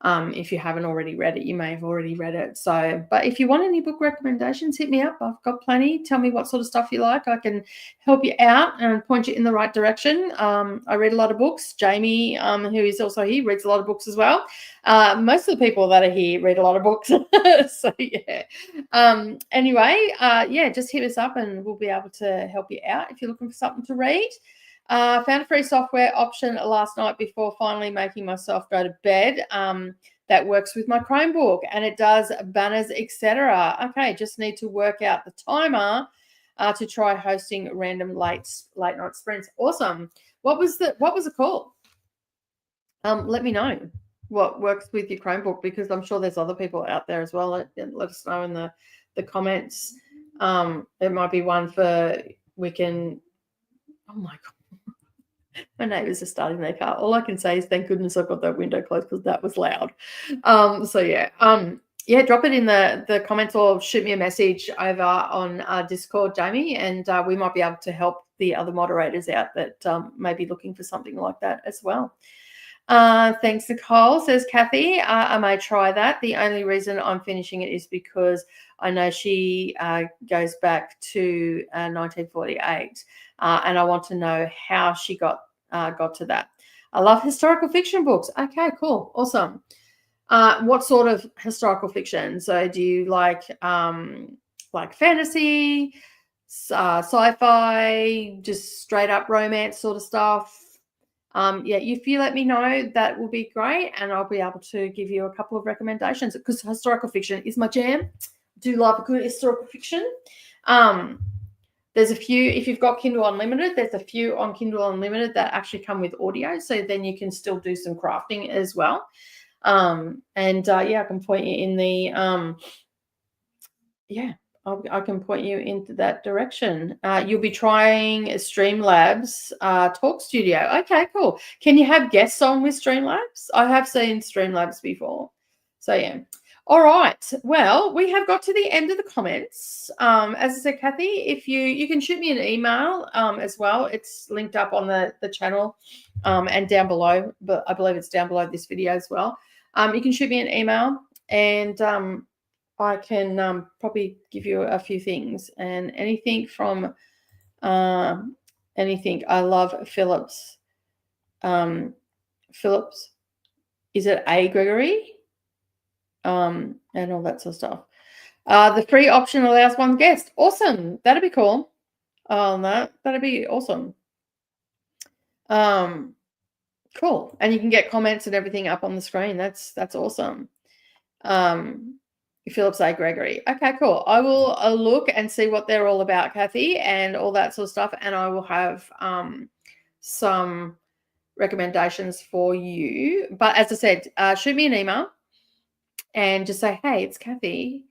If you haven't already read it, you may have already read it. So, but if you want any book recommendations, hit me up. I've got plenty. Tell me what sort of stuff you like. I can help you out and point you in the right direction. I read a lot of books. Jamie, who is also here, reads a lot of books as well. Most of the people that are here read a lot of books. So, yeah. Anyway, yeah, just hit us up and we'll be able to help you out if you're looking for something to read. Found a free software option last night before finally making myself go to bed that works with my Chromebook, and it does banners, etc. Okay, just need to work out the timer to try hosting random late night sprints. Awesome. What was it called? Let me know what works with your Chromebook, because I'm sure there's other people out there as well. Let us know in the comments. It might be one for we can. Oh my God. My neighbours are starting their car. All I can say is thank goodness I've got that window closed because that was loud. So yeah. Yeah, drop it in the comments or shoot me a message over on Discord, Jamie, and we might be able to help the other moderators out that may be looking for something like that as well. Thanks, Nicole, says Kathy. I may try that. The only reason I'm finishing it is because I know she goes back to 1948, and I want to know how she got to that. I love historical fiction books. Okay, cool, awesome. What sort of historical fiction? So, do you like fantasy, sci-fi, just straight up romance sort of stuff? Yeah, if you let me know, that will be great, and I'll be able to give you a couple of recommendations, because historical fiction is my jam. I do love a good historical fiction. There's a few, if you've got Kindle Unlimited, there's a few on Kindle Unlimited that actually come with audio, so then you can still do some crafting as well. Yeah, I can point you in the I can point you into that direction. You'll be trying Streamlabs Talk Studio. Okay, cool. Can you have guests on with Streamlabs? I have seen Streamlabs before. So, yeah. All right. Well, we have got to the end of the comments. As I said, Kathy, if you can shoot me an email as well. It's linked up on the channel and down below, but I believe it's down below this video as well. You can shoot me an email, and I can probably give you a few things, and anything from anything. I love Phillips. Phillips, is it A. Gregory? And all that sort of stuff. The free option allows one guest. Awesome. That'd be cool. That'd be awesome. Cool. And you can get comments and everything up on the screen. That's awesome. Phillips A. Gregory. Okay, cool. I will look and see what they're all about, Kathy, and all that sort of stuff. And I will have some recommendations for you. But as I said, shoot me an email and just say, hey, it's Kathy.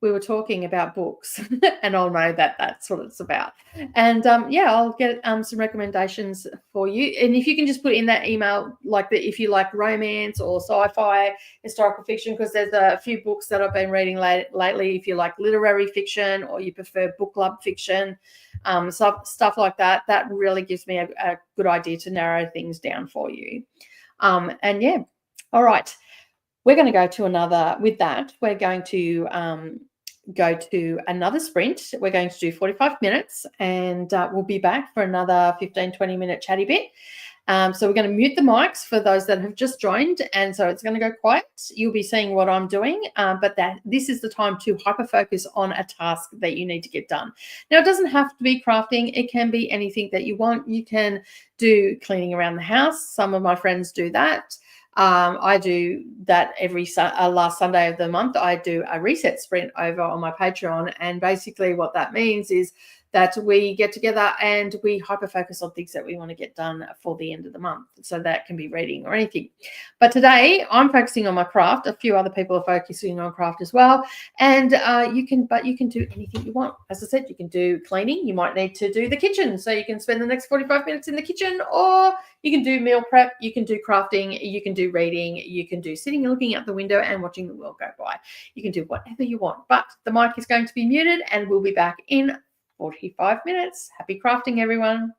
we were talking about books, and I'll know that that's what it's about. And yeah, I'll get some recommendations for you. And if you can just put in that email, like if you like romance or sci-fi, historical fiction, because there's a few books that I've been reading lately. If you like literary fiction or you prefer book club fiction, stuff like that, that really gives me a good idea to narrow things down for you. And yeah, all right. We're going to go to another, with that, we're going to go to another sprint. We're going to do 45 minutes and we'll be back for another 15-20 minute chatty bit. So we're going to mute the mics for those that have just joined. And so it's going to go quiet. You'll be seeing what I'm doing, but this is the time to hyper focus on a task that you need to get done. Now, it doesn't have to be crafting. It can be anything that you want. You can do cleaning around the house. Some of my friends do that. I do that every last Sunday of the month. I do a reset sprint over on my Patreon. And basically what that means is that we get together and we hyper focus on things that we want to get done for the end of the month. So that can be reading or anything. But today I'm focusing on my craft. A few other people are focusing on craft as well. And you can do anything you want. As I said, you can do cleaning. You might need to do the kitchen. So you can spend the next 45 minutes in the kitchen, or you can do meal prep, you can do crafting, you can do reading, you can do sitting and looking out the window and watching the world go by. You can do whatever you want, but the mic is going to be muted and we'll be back in 45 minutes. Happy crafting, everyone.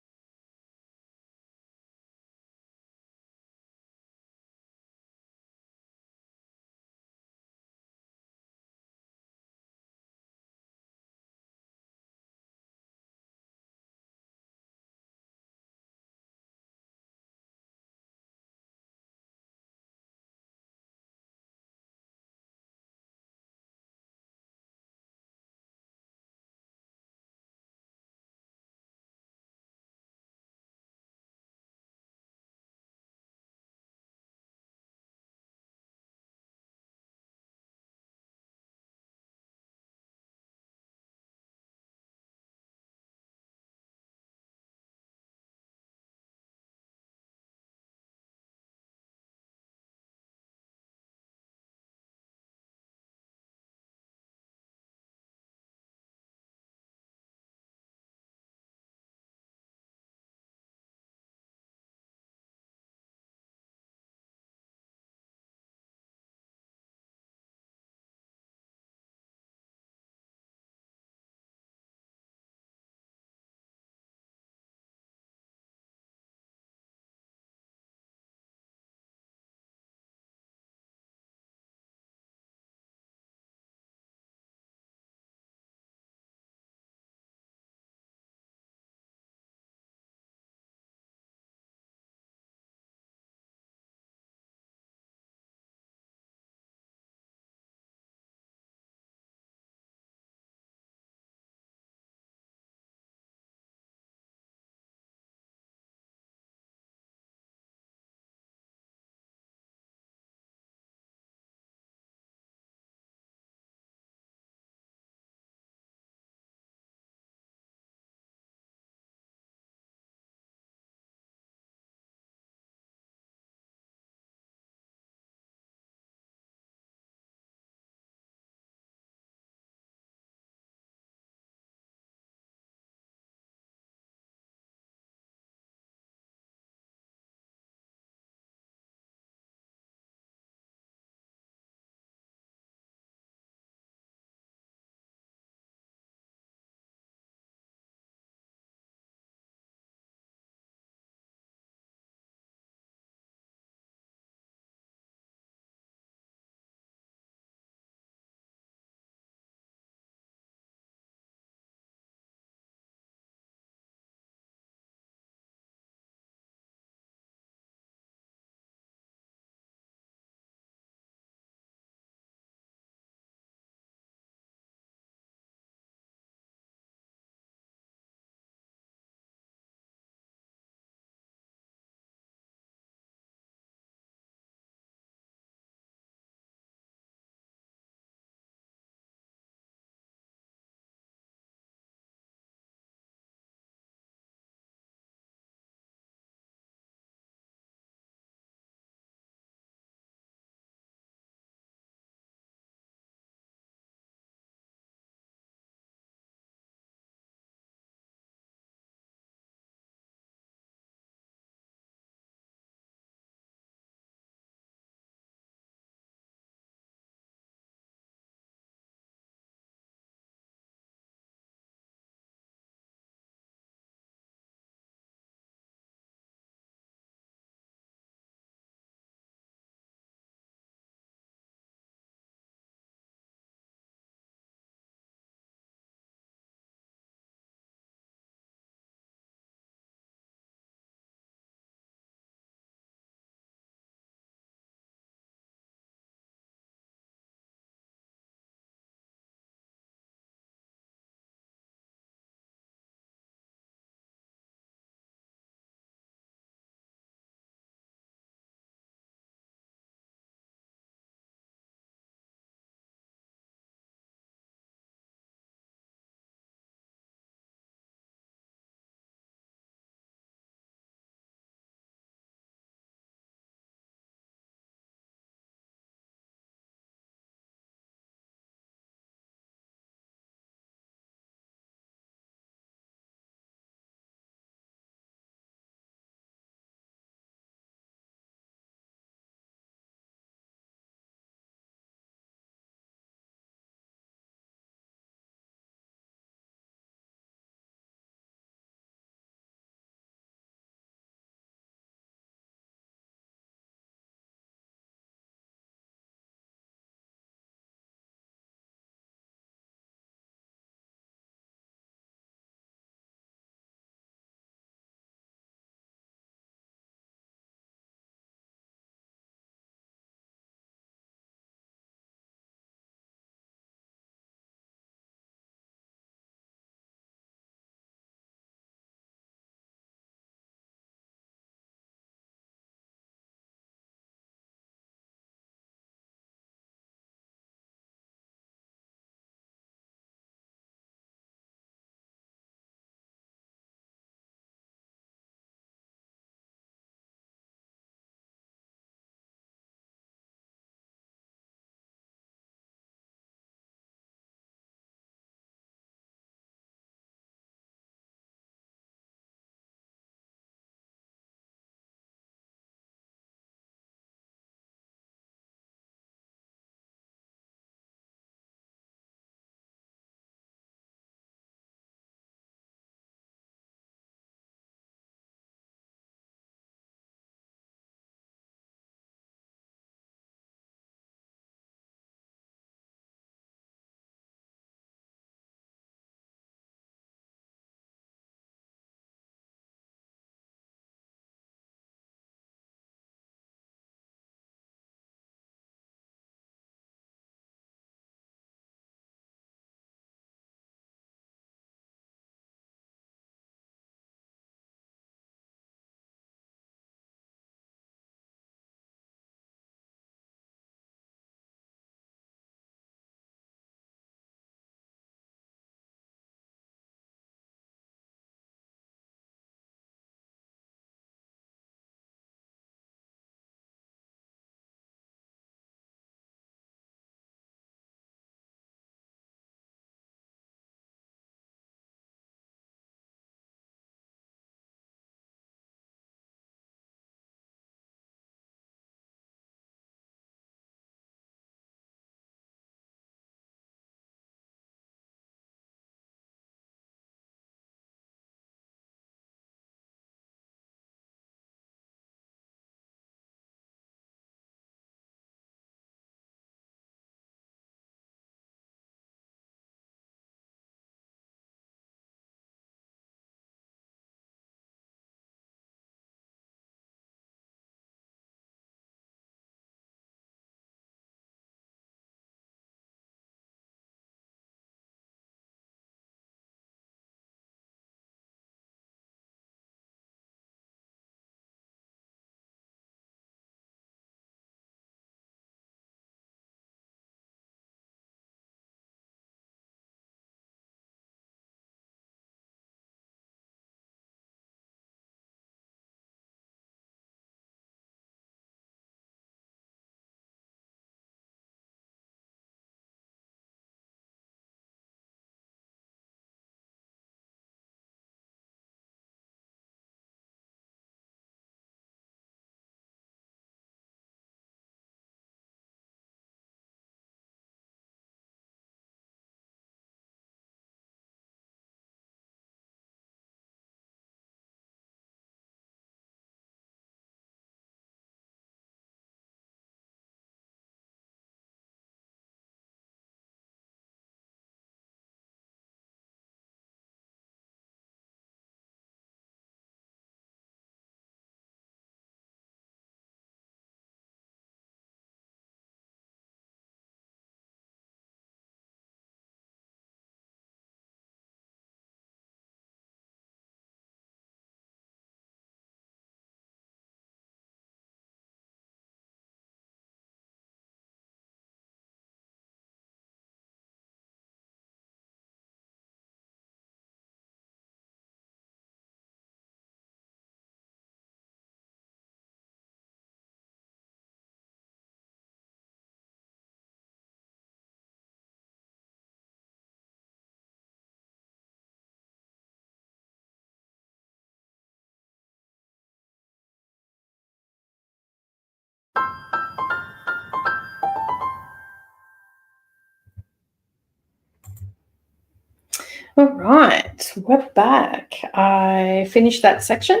All right, we're back. I finished that section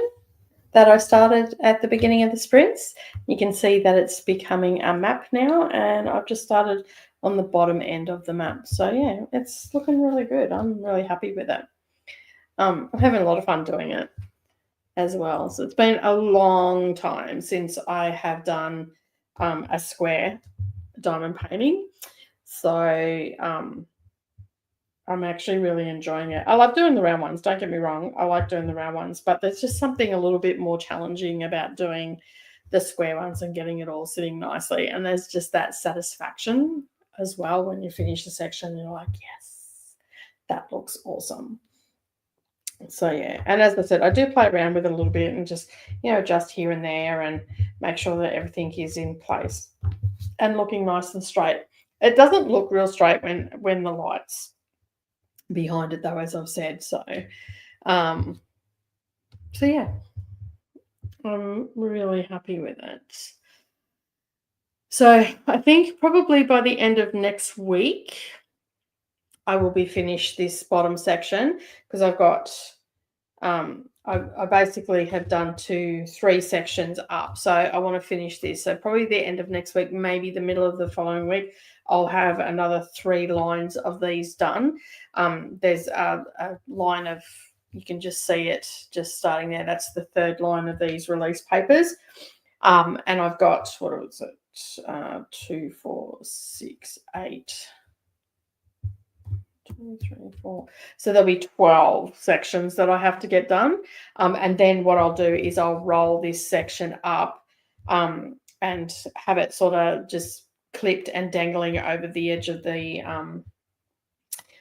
that I started at the beginning of the sprints. You can see that it's becoming a map now, and I've just started on the bottom end of the map. So yeah, it's looking really good. I'm really happy with it. I'm having a lot of fun doing it as well. So it's been a long time since I have done a square diamond painting. So I'm actually really enjoying it. I love doing the round ones, don't get me wrong. I like doing the round ones, but there's just something a little bit more challenging about doing the square ones and getting it all sitting nicely. And there's just that satisfaction as well when you finish the section, you're like, yes, that looks awesome. So yeah, and as I said, I do play around with it a little bit and just, adjust here and there and make sure that everything is in place and looking nice and straight. It doesn't look real straight when the lights behind it though, as I've said. So yeah, I'm really happy with it. So I think probably by the end of next week I will be finished this bottom section, because I've got I basically have done 3 sections up, so I want to finish this. So probably the end of next week, maybe the middle of the following week, I'll have another 3 lines of these done. There's a line of, you can just see it just starting there. That's the 3rd line of these release papers. And I've got, what was it? 2, 4, 6, 8. 2, 3, 4. So there'll be 12 sections that I have to get done. And then what I'll do is I'll roll this section up and have it sort of just clipped and dangling over the edge of the,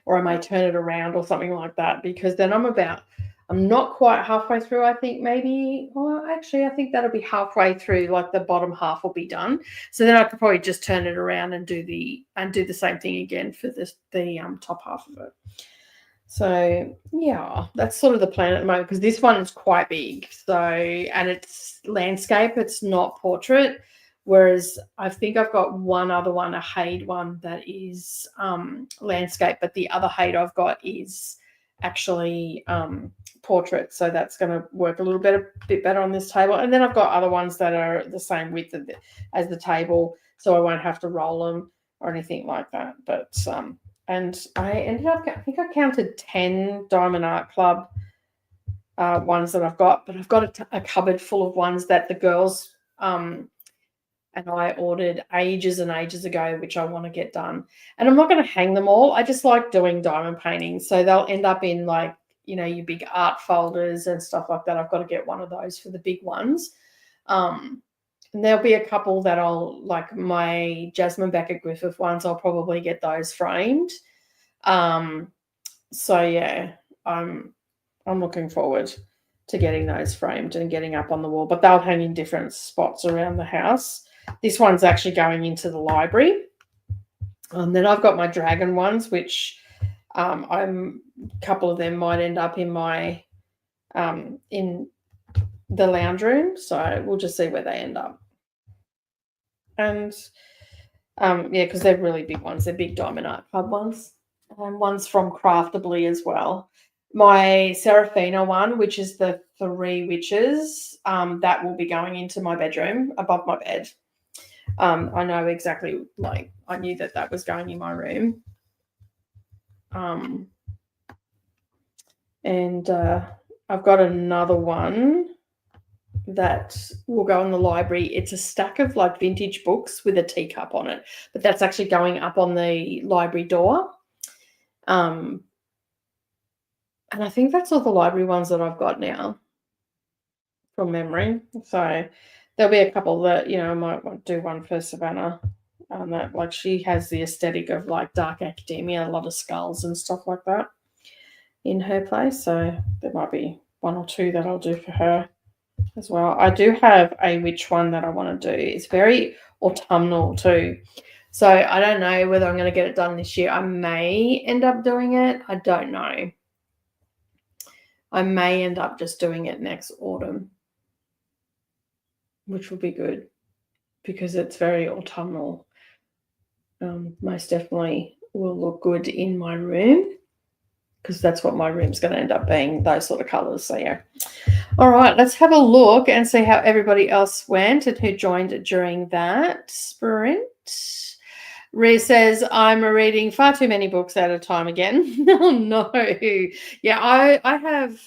or I may turn it around or something like that, because then I'm not quite halfway through. I think maybe, well, actually, I think that'll be halfway through, like the bottom half will be done. So then I could probably just turn it around and do the same thing again for the top half of it. So yeah, that's sort of the plan at the moment, because this one is quite big. So, and it's landscape, it's not portrait. Whereas I think I've got one other one, a Hade one, that is landscape, but the other Hade I've got is actually portrait. So that's going to work a little bit better on this table. And then I've got other ones that are the same width as the table, so I won't have to roll them or anything like that. But and I ended up, I think I counted 10 Diamond Art Club ones that I've got, but I've got a cupboard full of ones that the girls and I ordered ages and ages ago, which I want to get done. And I'm not going to hang them all. I just like doing diamond paintings. So they'll end up in, like, your big art folders and stuff like that. I've got to get one of those for the big ones. And there'll be a couple that I'll, like my Jasmine Beckett Griffith ones, I'll probably get those framed. So yeah, I'm looking forward to getting those framed and getting up on the wall, but they'll hang in different spots around the house. This one's actually going into the library. And then I've got my dragon ones, which a couple of them might end up in my in the lounge room. So we'll just see where they end up. And yeah, because they're really big ones. They're big Diamond Art Club ones. One's from Craftably as well. My Seraphina one, which is the 3 witches, that will be going into my bedroom above my bed. I know exactly, like, I knew that was going in my room. And I've got another one that will go in the library. It's a stack of, like, vintage books with a teacup on it, but that's actually going up on the library door. And I think that's all the library ones that I've got now from memory. So there'll be a couple that, I might want to do one for Savannah. That, like, she has the aesthetic of, like, dark academia, a lot of skulls and stuff like that in her place. So there might be 1 or 2 that I'll do for her as well. I do have a witch one that I want to do. It's very autumnal too. So I don't know whether I'm going to get it done this year. I may end up doing it. I don't know. I may end up just doing it next autumn, which will be good because it's very autumnal. Most definitely will look good in my room. because that's what my room's going to end up being, those sort of colours. So, yeah. All right, let's have a look and see how everybody else went and who joined during that sprint. Rhea says, I'm reading far too many books at a time again. Oh, no. Yeah, I have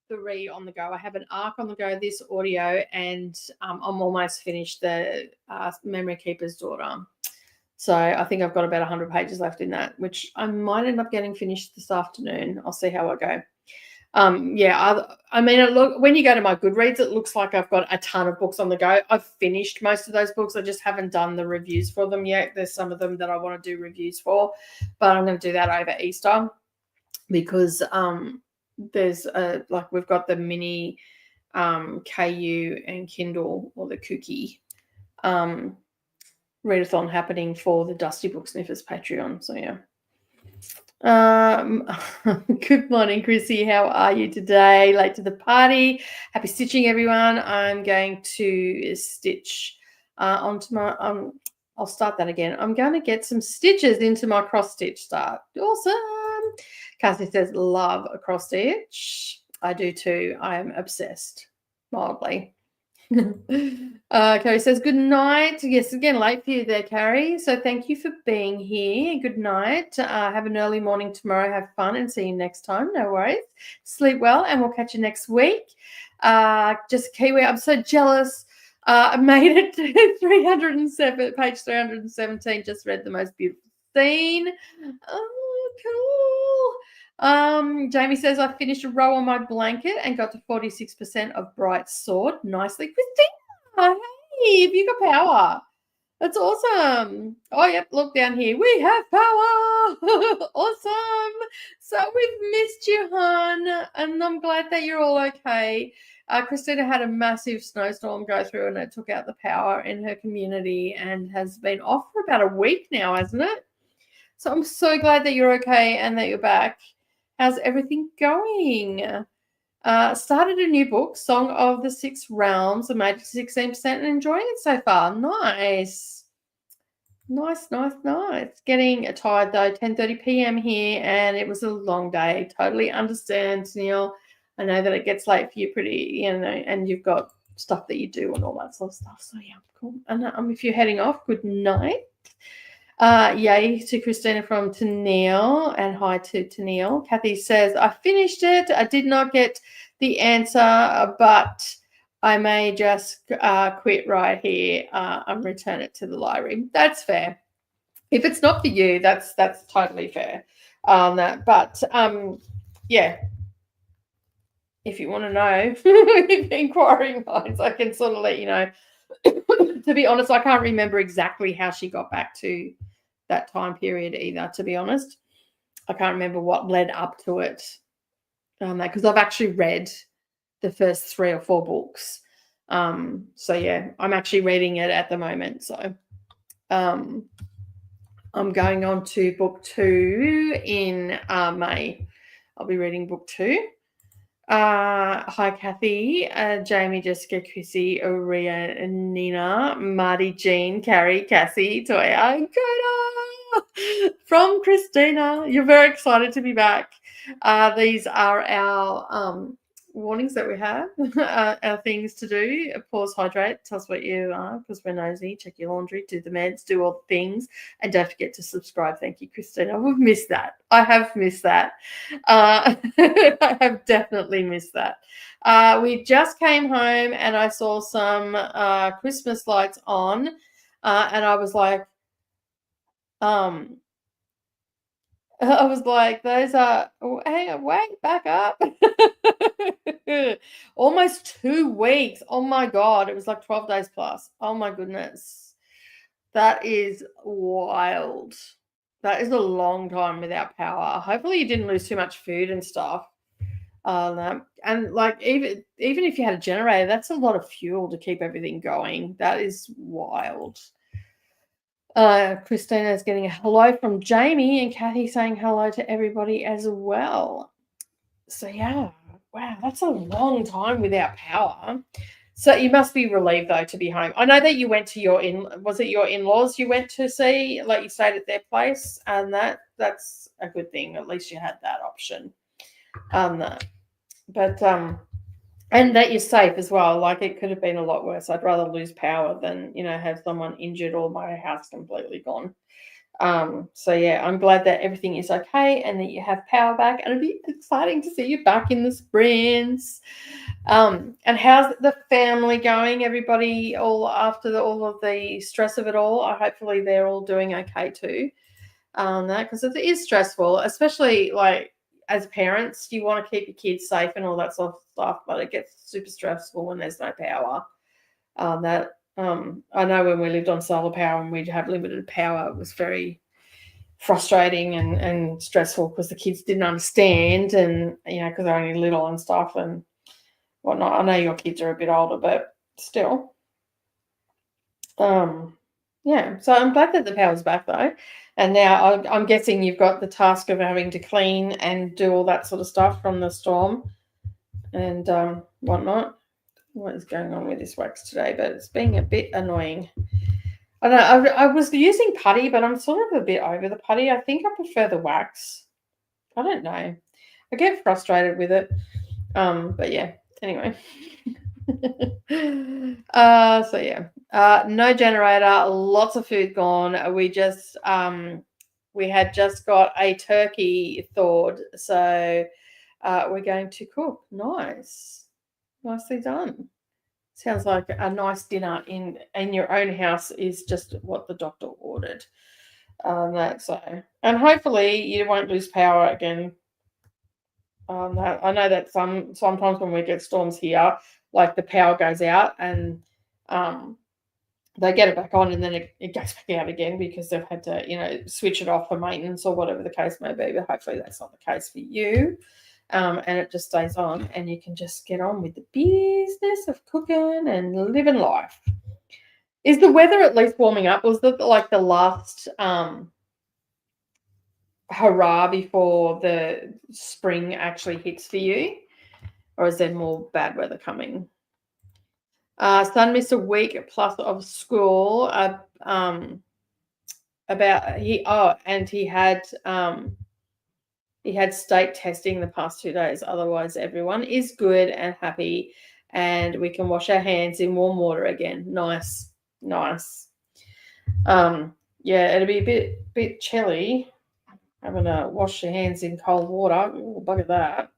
3 on the go. I have an ARC on the go, this audio, and I'm almost finished the Memory Keeper's Daughter. So I think I've got about 100 pages left in that, which I might end up getting finished this afternoon. I'll see how I go. Yeah, I mean, when you go to my Goodreads, it looks like I've got a ton of books on the go. I've finished most of those books. I just haven't done the reviews for them yet. There's some of them that I want to do reviews for, but I'm going to do that over Easter because there's like we've got the mini KU and Kindle, or the Cookie readathon happening for the Dusty Book Sniffers Patreon. So yeah. Good morning, Chrissy. How are you today? Late to the party. Happy stitching, everyone. I'm going to stitch onto my I'll start that again. I'm going to get some stitches into my cross stitch start. Awesome. Cassie says, love a cross stitch. I do too. I am obsessed, mildly. Carrie says, good night. Yes, again, late for you there, Carrie. So thank you for being here. Good night. Have an early morning tomorrow. Have fun and see you next time. No worries. Sleep well and we'll catch you next week. Just Kiwi, I'm so jealous. I made it to 307, page 317. Just read the most beautiful scene. Oh, cool. Jamie says, I finished a row on my blanket and got to 46% of Bright Sword. Nicely. Christina, hey, have you got power? That's awesome. Oh, yep, look down here. We have power. Awesome. So we've missed you, hon, and I'm glad that you're all okay. Christina had a massive snowstorm go through and it took out the power in her community and has been off for about a week now, hasn't it? So I'm so glad that you're okay and that you're back. How's everything going? Started a new book, Song of the Six Realms, and made it to 16% and enjoying it so far. Nice. Nice. Getting tired though, 10:30 p.m. here, and it was a long day. Totally understand, Neil. I know that it gets late for you pretty, and you've got stuff that you do and all that sort of stuff. So yeah, cool. And if you're heading off, good night. Yay to Christina from Tennille, and hi to Tennille. Kathy says, I finished it. I did not get the answer, but I may just quit right here and return it to the library. That's fair. If it's not for you, that's totally fair. Yeah. If you want to know, inquiring minds, I can sort of let you know. To be honest, I can't remember exactly how she got back to that time period either, to be honest. I can't remember what led up to it. Because I've actually read the first 3 or 4 books. So yeah, I'm actually reading it at the moment. So I'm going on to book 2 in May. I'll be reading book 2. Hi, Kathy, Jamie, Jessica, Chrissy, Aurea, Nina, Marty, Jean, Carrie, Cassie, Toya, Coda from Christina. You're very excited to be back. These are our warnings that we have, our things to do. Pause, hydrate, tell us what you are because we're nosy. Check your laundry, do the meds, do all the things, and don't forget to subscribe. Thank you, Christina. We've missed that. I have missed that. I have definitely missed that. We just came home and I saw some Christmas lights on, and I was like, those are, hey, wait, back up. Almost 2 weeks. Oh my God. It was like 12 days plus. Oh my goodness. That is wild. That is a long time without power. Hopefully you didn't lose too much food and stuff. And like even if you had a generator, that's a lot of fuel to keep everything going. That is wild. Christina is getting a hello from Jamie, and Kathy saying hello to everybody as well. So yeah, wow, that's a long time without power. So you must be relieved though to be home. I know that you went to your was it your in-laws you went to see, like you stayed at their place, and that's a good thing. At least you had that option. But and that you're safe as well. Like it could have been a lot worse. I'd rather lose power than, have someone injured or my house completely gone. So yeah, I'm glad that everything is okay and that you have power back, and it'll be exciting to see you back in the sprints. And how's the family going? Everybody, all after all of the stress of it all, hopefully they're all doing okay too. That because it is stressful, especially like as parents, you want to keep your kids safe and all that sort of stuff, but it gets super stressful when there's no power. I know when we lived on solar power and we'd have limited power, it was very frustrating and stressful because the kids didn't understand, and because they're only little and stuff and whatnot. I know your kids are a bit older, but still. Yeah, so I'm glad that the power's back though. And now I'm guessing you've got the task of having to clean and do all that sort of stuff from the storm and whatnot. What is going on with this wax today? But it's being a bit annoying. I don't know. I was using putty, but I'm sort of a bit over the putty. I think I prefer the wax. I don't know. I get frustrated with it. But yeah, anyway. So yeah. No generator, lots of food gone. We just we had just got a turkey thawed, so we're going to cook. Nicely done. Sounds like a nice dinner in your own house is just what the doctor ordered. And hopefully you won't lose power again. I know that sometimes when we get storms here, like the power goes out and they get it back on and then it goes back out again because they've had to, switch it off for maintenance or whatever the case may be. But hopefully that's not the case for you. And it just stays on and you can just get on with the business of cooking and living life. Is the weather at least warming up? Was that like the last hurrah before the spring actually hits for you? Or is there more bad weather coming? Son missed a week plus of school. He had state testing the past 2 days. Otherwise, everyone is good and happy, and we can wash our hands in warm water again. Nice. Yeah, it'll be a bit chilly having to wash your hands in cold water. Ooh, bugger that.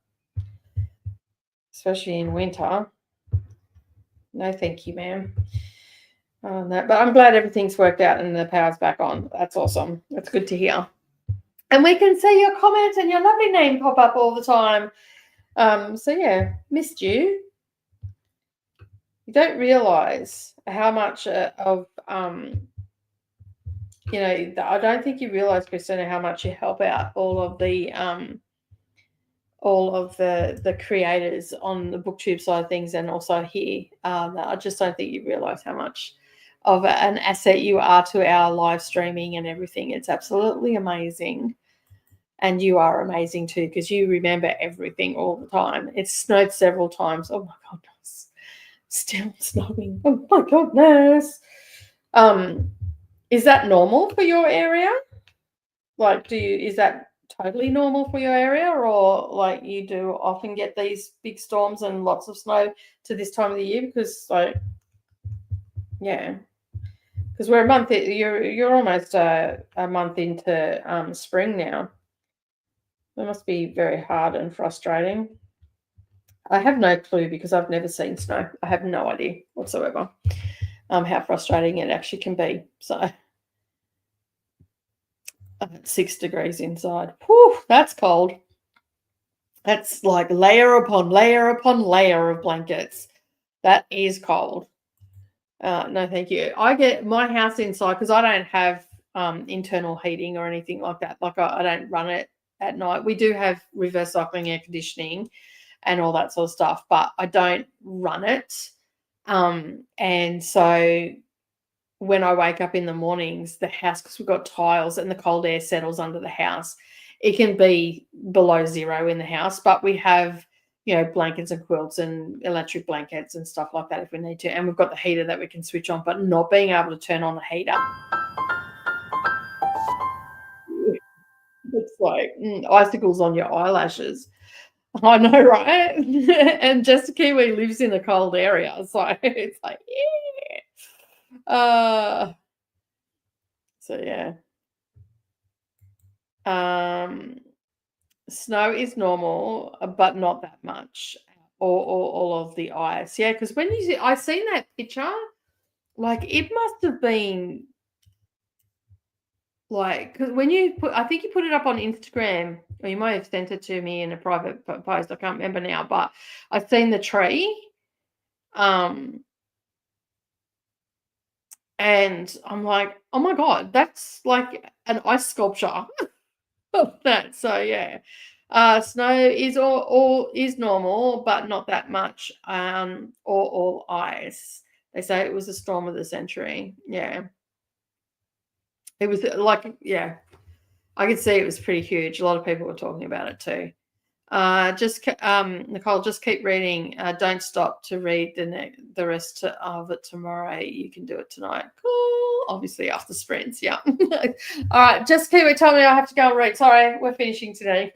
Especially in winter. No, thank you, ma'am. But I'm glad everything's worked out and the power's back on. That's awesome. That's good to hear. And we can see your comments and your lovely name pop up all the time. So yeah, missed you. You don't realise how much of I don't think you realise, Christina, how much you help out all of the creators on the BookTube side of things and also here. I just don't think you realise how much of an asset you are to our live streaming and everything. It's absolutely amazing. And you are amazing too, because you remember everything all the time. It's snowed several times. Oh my goodness. Still snowing. Oh my goodness. Is that normal for your area? Like, is that totally normal for your area, or like you do often get these big storms and lots of snow to this time of the year? Because because we're a month. You're almost a month into spring now. That must be very hard and frustrating. I have no clue because I've never seen snow. I have no idea whatsoever how frustrating it actually can be. So 6 degrees inside. Whew, that's cold. That's like layer upon layer upon layer of blankets. That is cold. No, thank you. I get my house inside because I don't have internal heating or anything like that. Like I don't run it at night. We do have reverse cycling air conditioning and all that sort of stuff, but I don't run it. And so when I wake up in the mornings, the house, because we've got tiles and the cold air settles under the house, it can be below zero in the house, but we have blankets and quilts and electric blankets and stuff like that if we need to. And we've got the heater that we can switch on, but not being able to turn on the heater. It's like icicles on your eyelashes. I know, right? And Jessica Kiwi lives in a cold area, so it's like, yeah. So yeah. Um, Snow is normal, but not that much, or all of the ice. Yeah, because when I seen that picture, like it must have been like, because when I think you put it up on Instagram, or you might have sent it to me in a private post. I can't remember now, but I've seen the tree, um, and I'm like, oh my god, that's like an ice sculpture of that. So yeah, snow is all is normal, but not that much. Or all ice. They say it was the storm of the century. Yeah, it was like, yeah, I could see it was pretty huge. A lot of people were talking about it too. Nicole, just keep reading. Don't stop to read the rest of it tomorrow. You can do it tonight. Cool. Obviously after sprints, yeah. All right, just keep it. Tell me I have to go and read. Sorry, we're finishing today.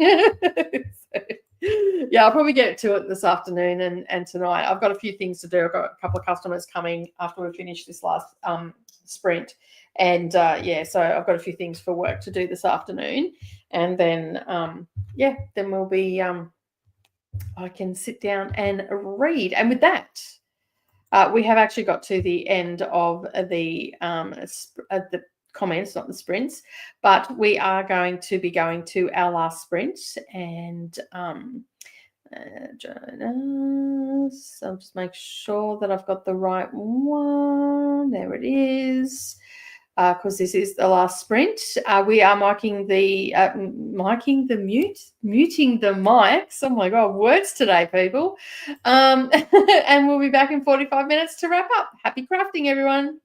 Yeah, I'll probably get to it this afternoon and tonight. I've got a few things to do. I've got a couple of customers coming after we finish this last sprint, and yeah, so I've got a few things for work to do this afternoon, and then yeah, then we'll be I can sit down and read. And with that, we have actually got to the end of the comments, not the sprints, but we are going to be going to our last sprint. And Jonas, I'll just make sure that I've got the right one. There it is. Because this is the last sprint. We are muting the mics. Oh my God, words today, people. And we'll be back in 45 minutes to wrap up. Happy crafting, everyone.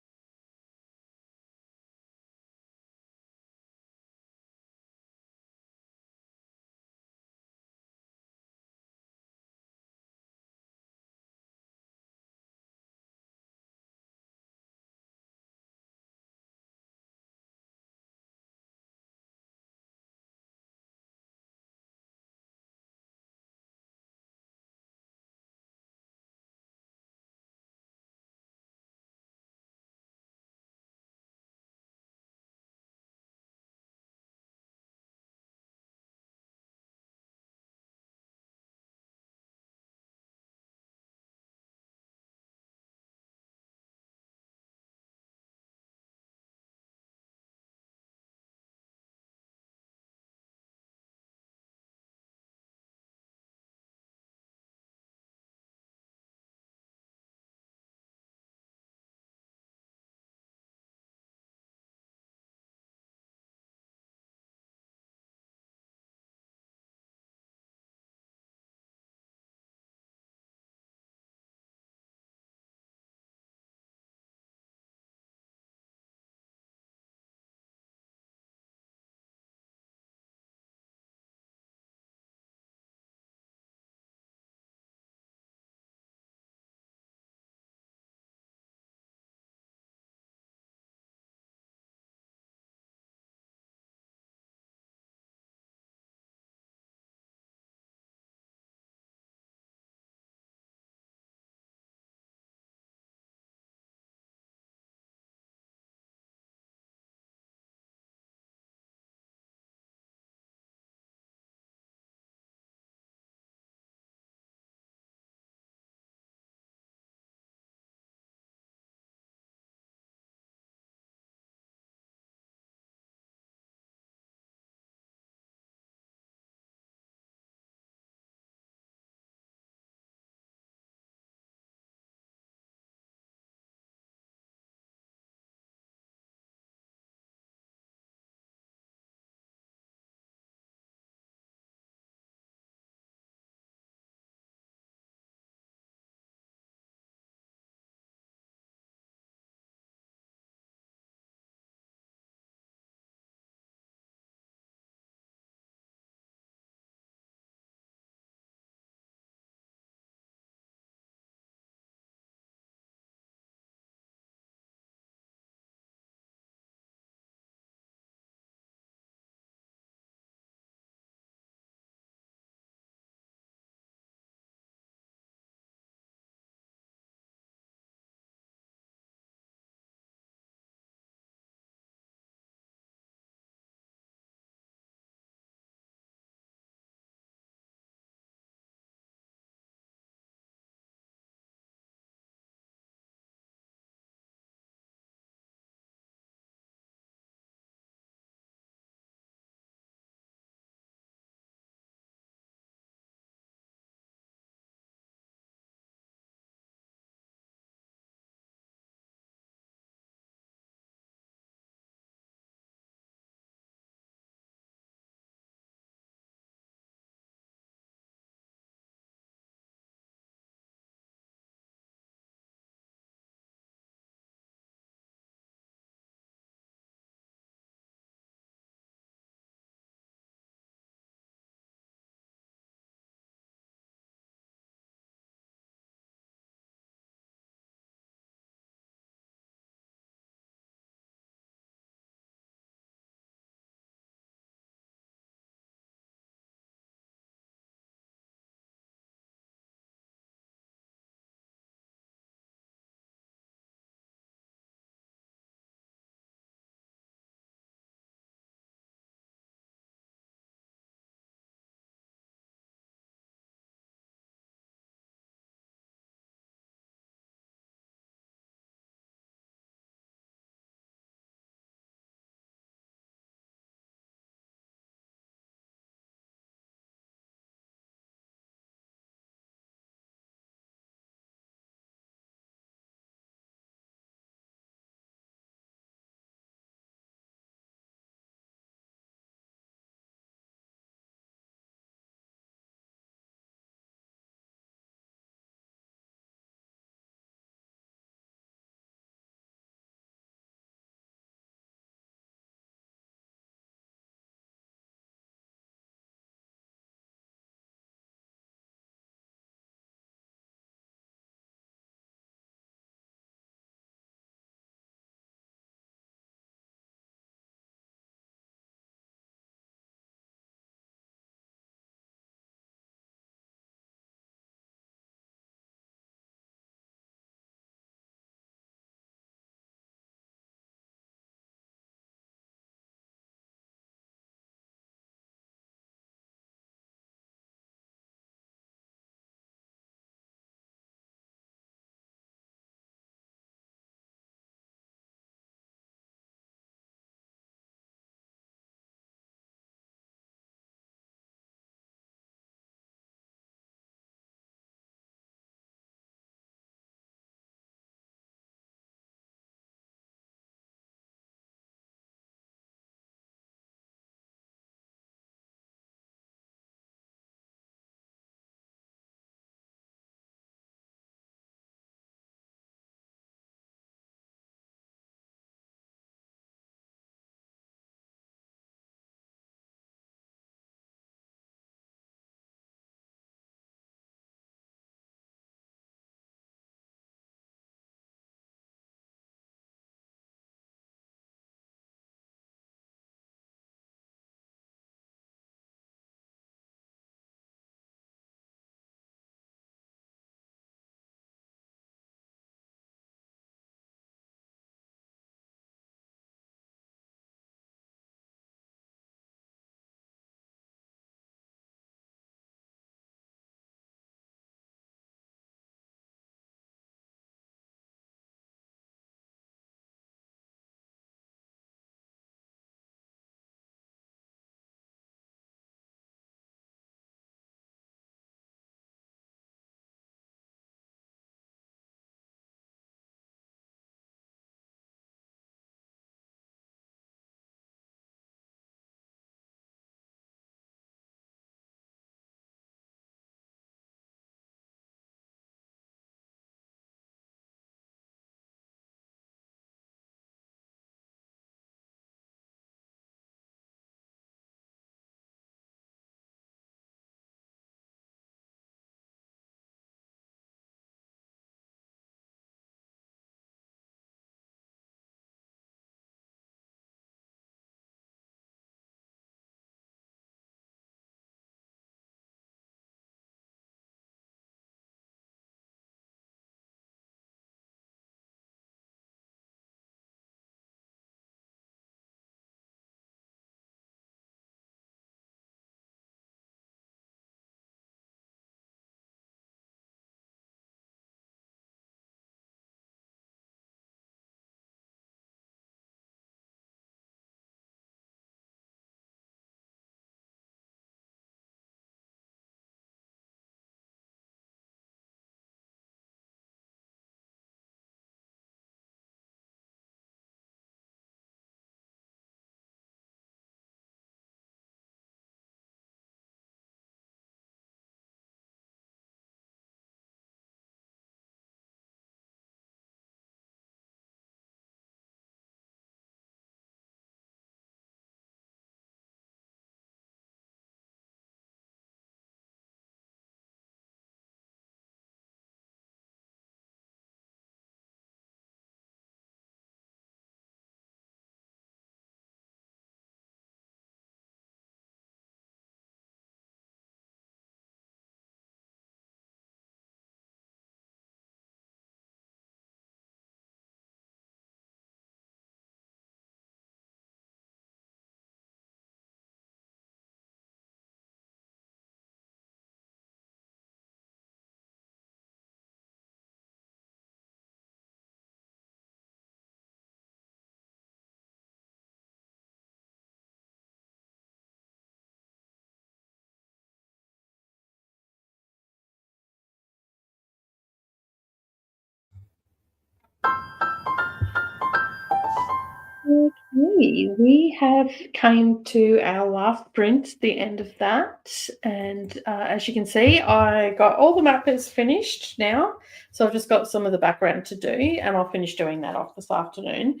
Okay, we have came to our last print, the end of that, and as you can see, I got all the mappers finished now, so I've just got some of the background to do, and I'll finish doing that off this afternoon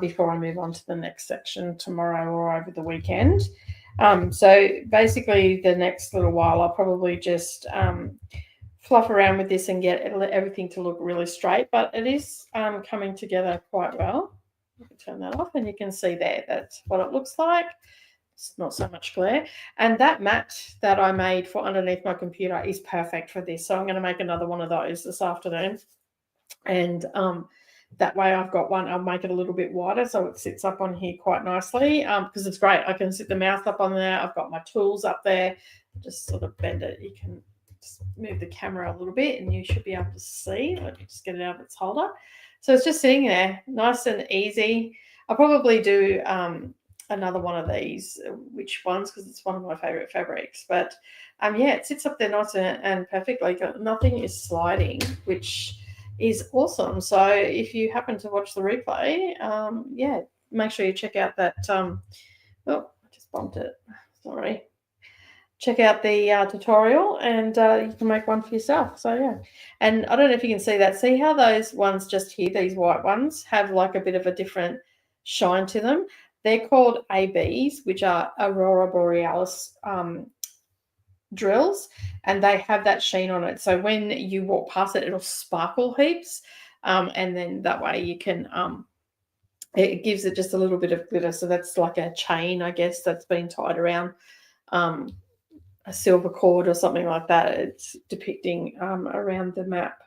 before I move on to the next section tomorrow or over the weekend. So basically, the next little while, I'll probably just fluff around with this and get everything to look really straight, but it is coming together quite well. Turn that off and you can see there that's what it looks like. It's not so much glare, and that mat that I made for underneath my computer is perfect for this, so I'm going to make another one of those this afternoon, and that way I've got one. I'll make it a little bit wider so it sits up on here quite nicely because it's great. I can sit the mouth up on there. I've got my tools up there. Just sort of bend it. You can just move the camera a little bit and you should be able to see. Let me just get it out of its holder. So it's just sitting there, nice and easy. I'll probably do another one of these, which ones, because it's one of my favorite fabrics. But yeah, it sits up there nice and perfectly. Nothing is sliding, which is awesome. So if you happen to watch the replay, yeah, make sure you check out that. Oh, I just bumped it. Sorry. Check out the tutorial and you can make one for yourself. So yeah, and I don't know if you can see that. See how those ones just here, these white ones, have like a bit of a different shine to them. They're called ABs, which are Aurora Borealis drills, and they have that sheen on it. So when you walk past it, it'll sparkle heaps, and then that way you can it gives it just a little bit of glitter. So that's like a chain, I guess, that's been tied around a silver cord or something like that. It's depicting around the map,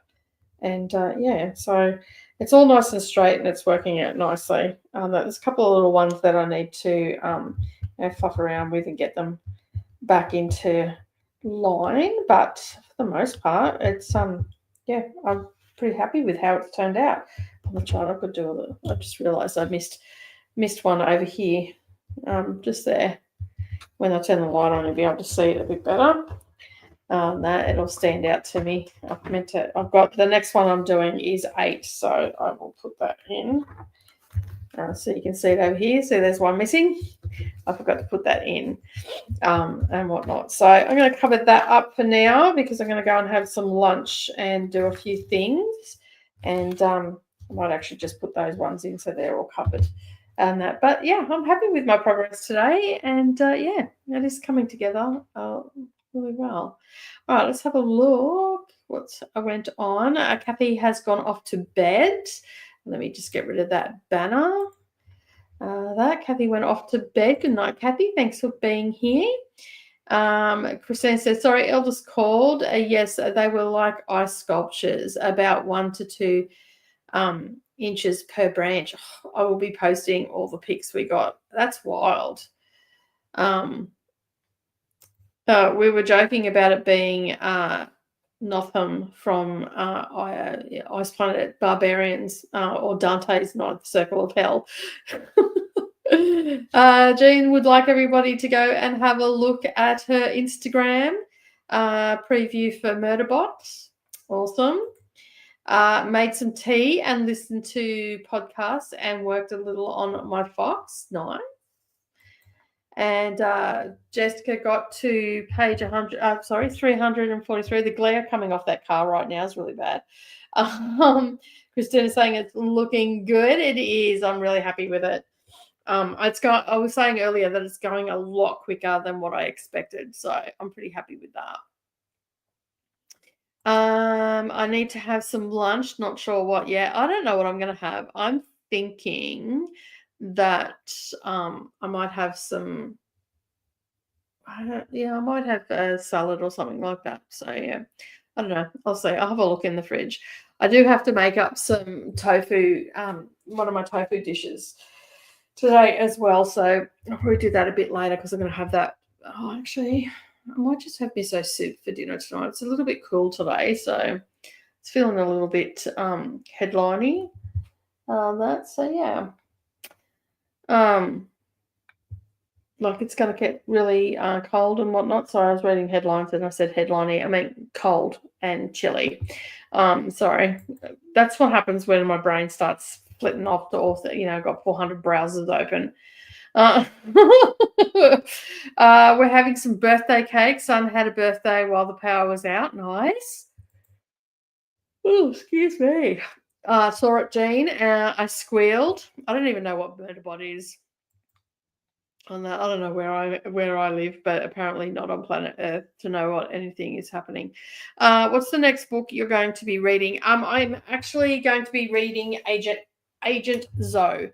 and yeah, so it's all nice and straight and it's working out nicely. There's a couple of little ones that I need to fluff around with and get them back into line, but for the most part, it's yeah, I'm pretty happy with how it's turned out. On the chart, I could do a little. I just realised I missed one over here, just there. When I turn the light on, you'll be able to see it a bit better. That it'll stand out to me. I've got the next one I'm doing is 8, so I will put that in. So you can see it over here. So there's one missing. I forgot to put that in and whatnot. So I'm going to cover that up for now because I'm going to go and have some lunch and do a few things. And I might actually just put those ones in so they're all covered. That, but yeah, I'm happy with my progress today, and yeah, it is coming together really well. All right, let's have a look. What I went on. Kathy has gone off to bed. Let me just get rid of that banner. That Kathy went off to bed. Good night, Kathy. Thanks for being here. Christine says, sorry, eldest called. Yes, they were like ice sculptures, about 1 to 2 inches per branch. I will be posting all the pics we got. That's wild. We were joking about it being Notham from Ice Planet Barbarians or Dante's Ninth Circle of Hell. Jean would like everybody to go and have a look at her Instagram preview for Murderbot. Awesome. Made some tea and listened to podcasts and worked a little on my Fox. Nice. And Jessica got to page 343. The glare coming off that car right now is really bad. Christina is saying it's looking good. It is. I'm really happy with it. I was saying earlier that it's going a lot quicker than what I expected, so I'm pretty happy with that. I need to have some lunch. Not sure what yet. I don't know what I'm going to have. I'm thinking that I might have some. I might have a salad or something like that. So yeah, I don't know. I'll see. I'll have a look in the fridge. I do have to make up some tofu. One of my tofu dishes today as well. So I'll probably do that a bit later because I'm going to have that. Oh, actually, I might just have miso soup for dinner tonight. It's a little bit cool today, so it's feeling a little bit headliney. So yeah. Like it's going to get really cold and whatnot. Sorry, I was reading headlines and I said headliney. I mean cold and chilly. Sorry. That's what happens when my brain starts splitting off to all, got 400 browsers open. We're having some birthday cake. Son had a birthday while the power was out. Nice. Oh, excuse me. Saw it, Jean. I squealed. I don't even know what Murderbot is. On that, I don't know where I live, but apparently not on planet Earth to know what anything is happening. What's the next book you're going to be reading? I'm actually going to be reading Agent Zoe.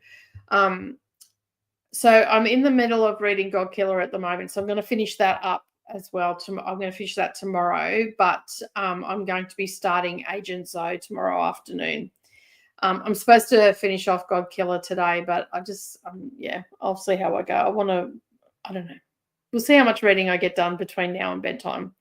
So I'm in the middle of reading God Killer at the moment, so I'm going to finish that up as well. I'm going to finish that tomorrow, but I'm going to be starting Agent Zoe tomorrow afternoon. I'm supposed to finish off God Killer today, but I just, I'll see how I go. I don't know. We'll see how much reading I get done between now and bedtime.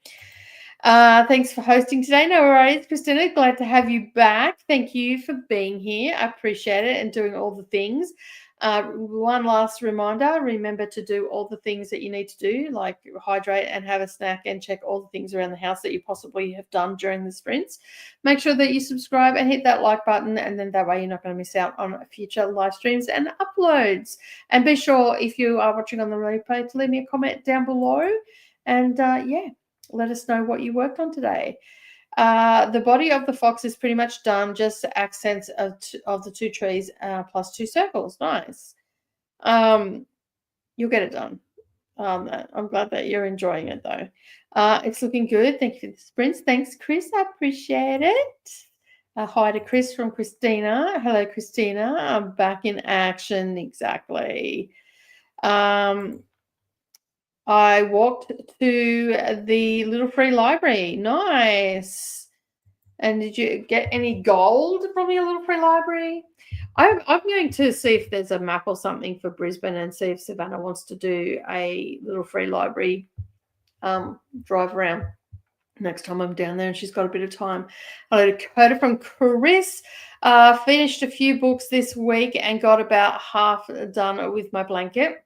Thanks for hosting today. No worries, Christina. Glad to have you back. Thank you for being here. I appreciate it and doing all the things. One last reminder, remember to do all the things that you need to do, like hydrate and have a snack and check all the things around the house that you possibly have done during the sprints. Make sure that you subscribe and hit that like button, and then that way you're not going to miss out on future live streams and uploads. And be sure, if you are watching on the replay, to leave me a comment down below and let us know what you worked on today. The body of the fox is pretty much done, just accents of the two trees plus two circles. Nice. You'll get it done. I'm glad that you're enjoying it, though. It's looking good. Thank you for the sprints. Thanks, Chris. I appreciate it. Hi to Chris from Christina. Hello, Christina. I'm back in action. Exactly. I walked to the Little Free Library. Nice. And did you get any gold from your Little Free Library? I'm going to see if there's a map or something for Brisbane and see if Savannah wants to do a Little Free Library drive around next time I'm down there and she's got a bit of time. Hello to Coda from Chris. Finished a few books this week and got about half done with my blanket,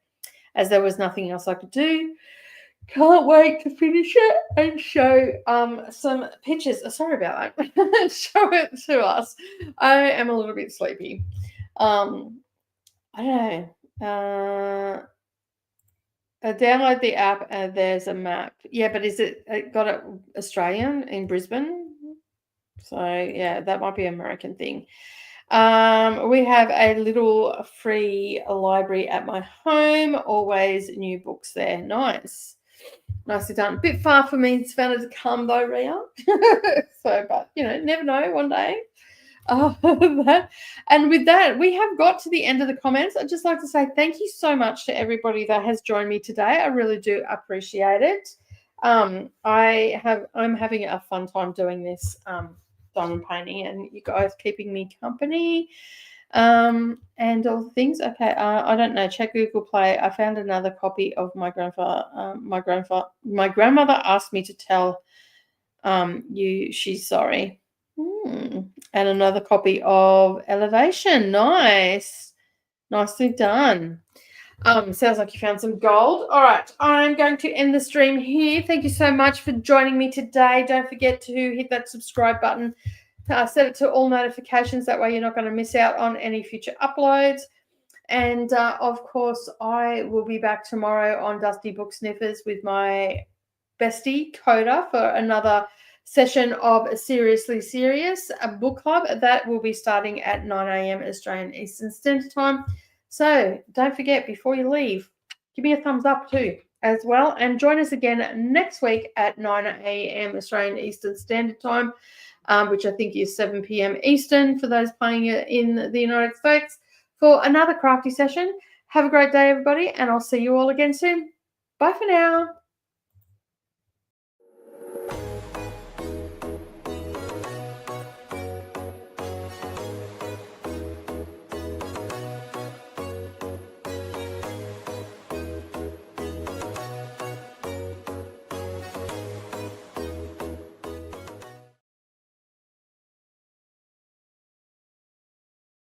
as there was nothing else I could do. Can't wait to finish it and show some pictures. Sorry about that. Show it to us. I am a little bit sleepy. I don't know. Download the app and there's a map. Yeah, but is it got it Australian in Brisbane? So, yeah, that might be an American thing. We have a little free library at my home. Always new books there. Nice. Nicely done. A bit far for me and Savannah to come though, Rhea. So, but never know, one day. And with that, we have got to the end of the comments. I'd just like to say thank you so much to everybody that has joined me today. I really do appreciate it. I'm having a fun time doing this diamond painting, and you guys keeping me company. And all the things. Okay, I don't know. Check Google Play. I found another copy of my grandfather. My grandmother asked me to tell you she's sorry. And another copy of Elevation. Nice. Nicely done. Sounds like you found some gold. All right, I'm going to end the stream here. Thank you so much for joining me today. Don't forget to hit that subscribe button. Set it to all notifications. That way you're not going to miss out on any future uploads. And, of course, I will be back tomorrow on Dusty Book Sniffers with my bestie, Coda, for another session of Seriously Serious, a book club. That will be starting at 9 a.m. Australian Eastern Standard Time. So don't forget, before you leave, give me a thumbs up too as well. And join us again next week at 9 a.m. Australian Eastern Standard Time, which I think is 7 p.m. Eastern for those playing it in the United States, for another crafty session. Have a great day, everybody, and I'll see you all again soon. Bye for now.